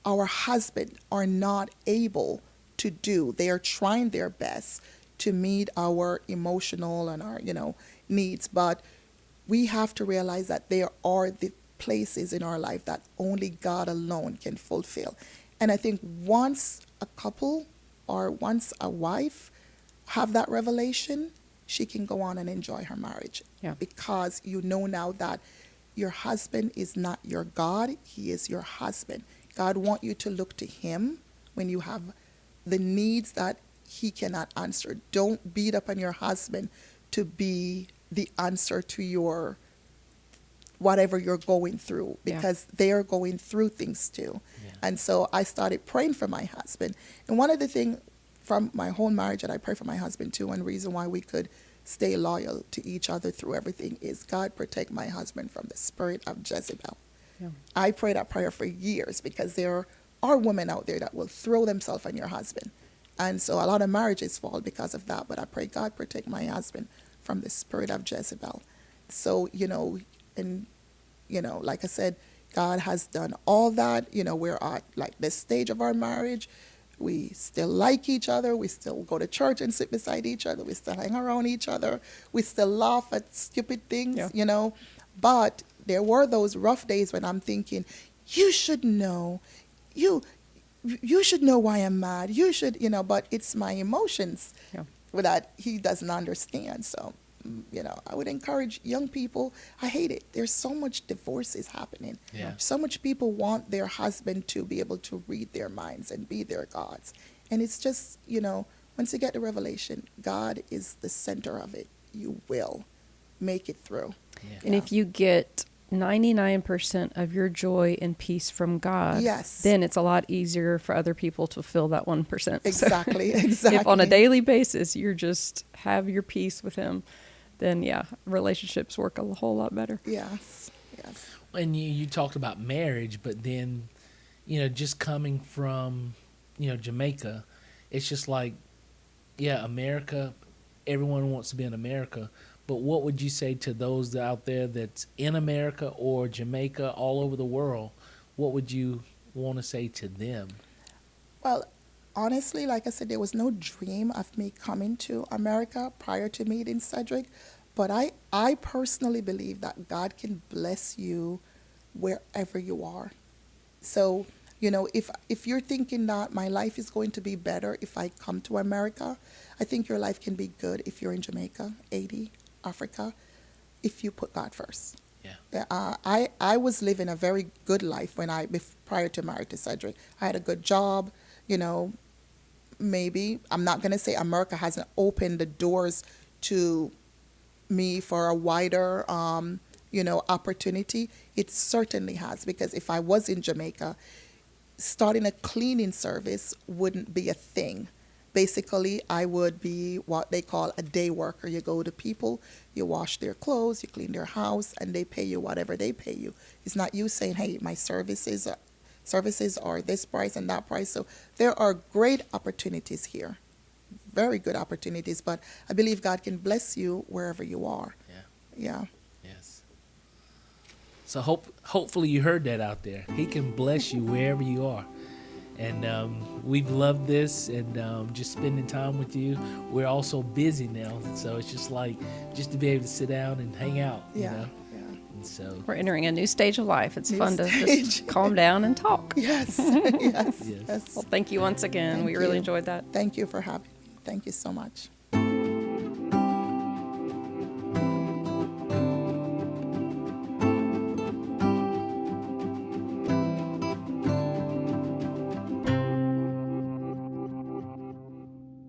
[SPEAKER 3] our husband are not able to do. They are trying their best to meet our emotional and our, needs, but we have to realize that there are the places in our life that only God alone can fulfill. And I think once a couple or once a wife have that revelation, she can go on and enjoy her marriage.
[SPEAKER 2] Yeah.
[SPEAKER 3] Because you know now that your husband is not your God, he is your husband. God wants you to look to him when you have the needs that he cannot answer. Don't beat up on your husband to be the answer to your whatever you're going through, because they are going through things too.
[SPEAKER 1] Yeah.
[SPEAKER 3] And so I started praying for my husband. And one of the things from my whole marriage that I pray for my husband too, and reason why we could stay loyal to each other through everything, is God protect my husband from the spirit of Jezebel.
[SPEAKER 2] Yeah.
[SPEAKER 3] I prayed that prayer for years because there are women out there that will throw themselves on your husband. And so a lot of marriages fall because of that. But I pray God protect my husband from the spirit of Jezebel. So, like I said, God has done all that. We're at like this stage of our marriage. We still like each other. We still go to church and sit beside each other. We still hang around each other. We still laugh at stupid things, But there were those rough days when I'm thinking, you should know. You should know why I'm mad. You should, but it's my emotions that he doesn't understand. So, I would encourage young people. I hate it. There's so much divorces happening.
[SPEAKER 1] Yeah.
[SPEAKER 3] So much people want their husband to be able to read their minds and be their gods. And it's just, once you get the revelation, God is the center of it. You will make it through.
[SPEAKER 1] Yeah.
[SPEAKER 2] And if you get 99% of your joy and peace from God,
[SPEAKER 3] Yes.
[SPEAKER 2] then it's a lot easier for other people to fill that 1%.
[SPEAKER 3] Exactly,
[SPEAKER 2] So
[SPEAKER 3] exactly.
[SPEAKER 2] if on a daily basis you're just have your peace with him, then relationships work a whole lot better.
[SPEAKER 3] Yes, yes.
[SPEAKER 1] And you talked about marriage, but then, just coming from, Jamaica, it's just like, America, everyone wants to be in America. But what would you say to those out there that's in America or Jamaica, all over the world? What would you want to say to them?
[SPEAKER 3] Well, honestly, like I said, there was no dream of me coming to America prior to meeting Cedric. But I personally believe that God can bless you wherever you are. So, if you're thinking that my life is going to be better if I come to America, I think your life can be good if you're in Jamaica, Haiti, Africa, if you put God first.
[SPEAKER 1] Yeah.
[SPEAKER 3] I was living a very good life prior to married to Cedric. I had a good job, you know. Maybe I'm not gonna say America hasn't opened the doors to me for a wider, opportunity. It certainly has, because if I was in Jamaica, starting a cleaning service wouldn't be a thing. Basically, I would be what they call a day worker. You go to people, you wash their clothes, you clean their house, and they pay you whatever they pay you. It's not you saying, "Hey, my services are this price and that price." So there are great opportunities here, very good opportunities. But I believe God can bless you wherever you are.
[SPEAKER 1] Yeah.
[SPEAKER 3] Yeah.
[SPEAKER 1] Yes. So hopefully you heard that out there. He can bless you wherever you are. And we've loved this and just spending time with you. We're also busy now, so it's just to be able to sit down and hang out,
[SPEAKER 3] Yeah.
[SPEAKER 1] you know.
[SPEAKER 3] Yeah.
[SPEAKER 1] And so
[SPEAKER 2] We're entering a new stage of life. It's
[SPEAKER 3] New
[SPEAKER 2] fun to
[SPEAKER 3] stage.
[SPEAKER 2] just calm down and talk.
[SPEAKER 3] Yes. Yes.
[SPEAKER 1] Yes.
[SPEAKER 3] Yes.
[SPEAKER 2] Well, thank you once again.
[SPEAKER 3] Thank
[SPEAKER 2] We really
[SPEAKER 3] you.
[SPEAKER 2] enjoyed that.
[SPEAKER 3] Thank you for having me. Thank you so much.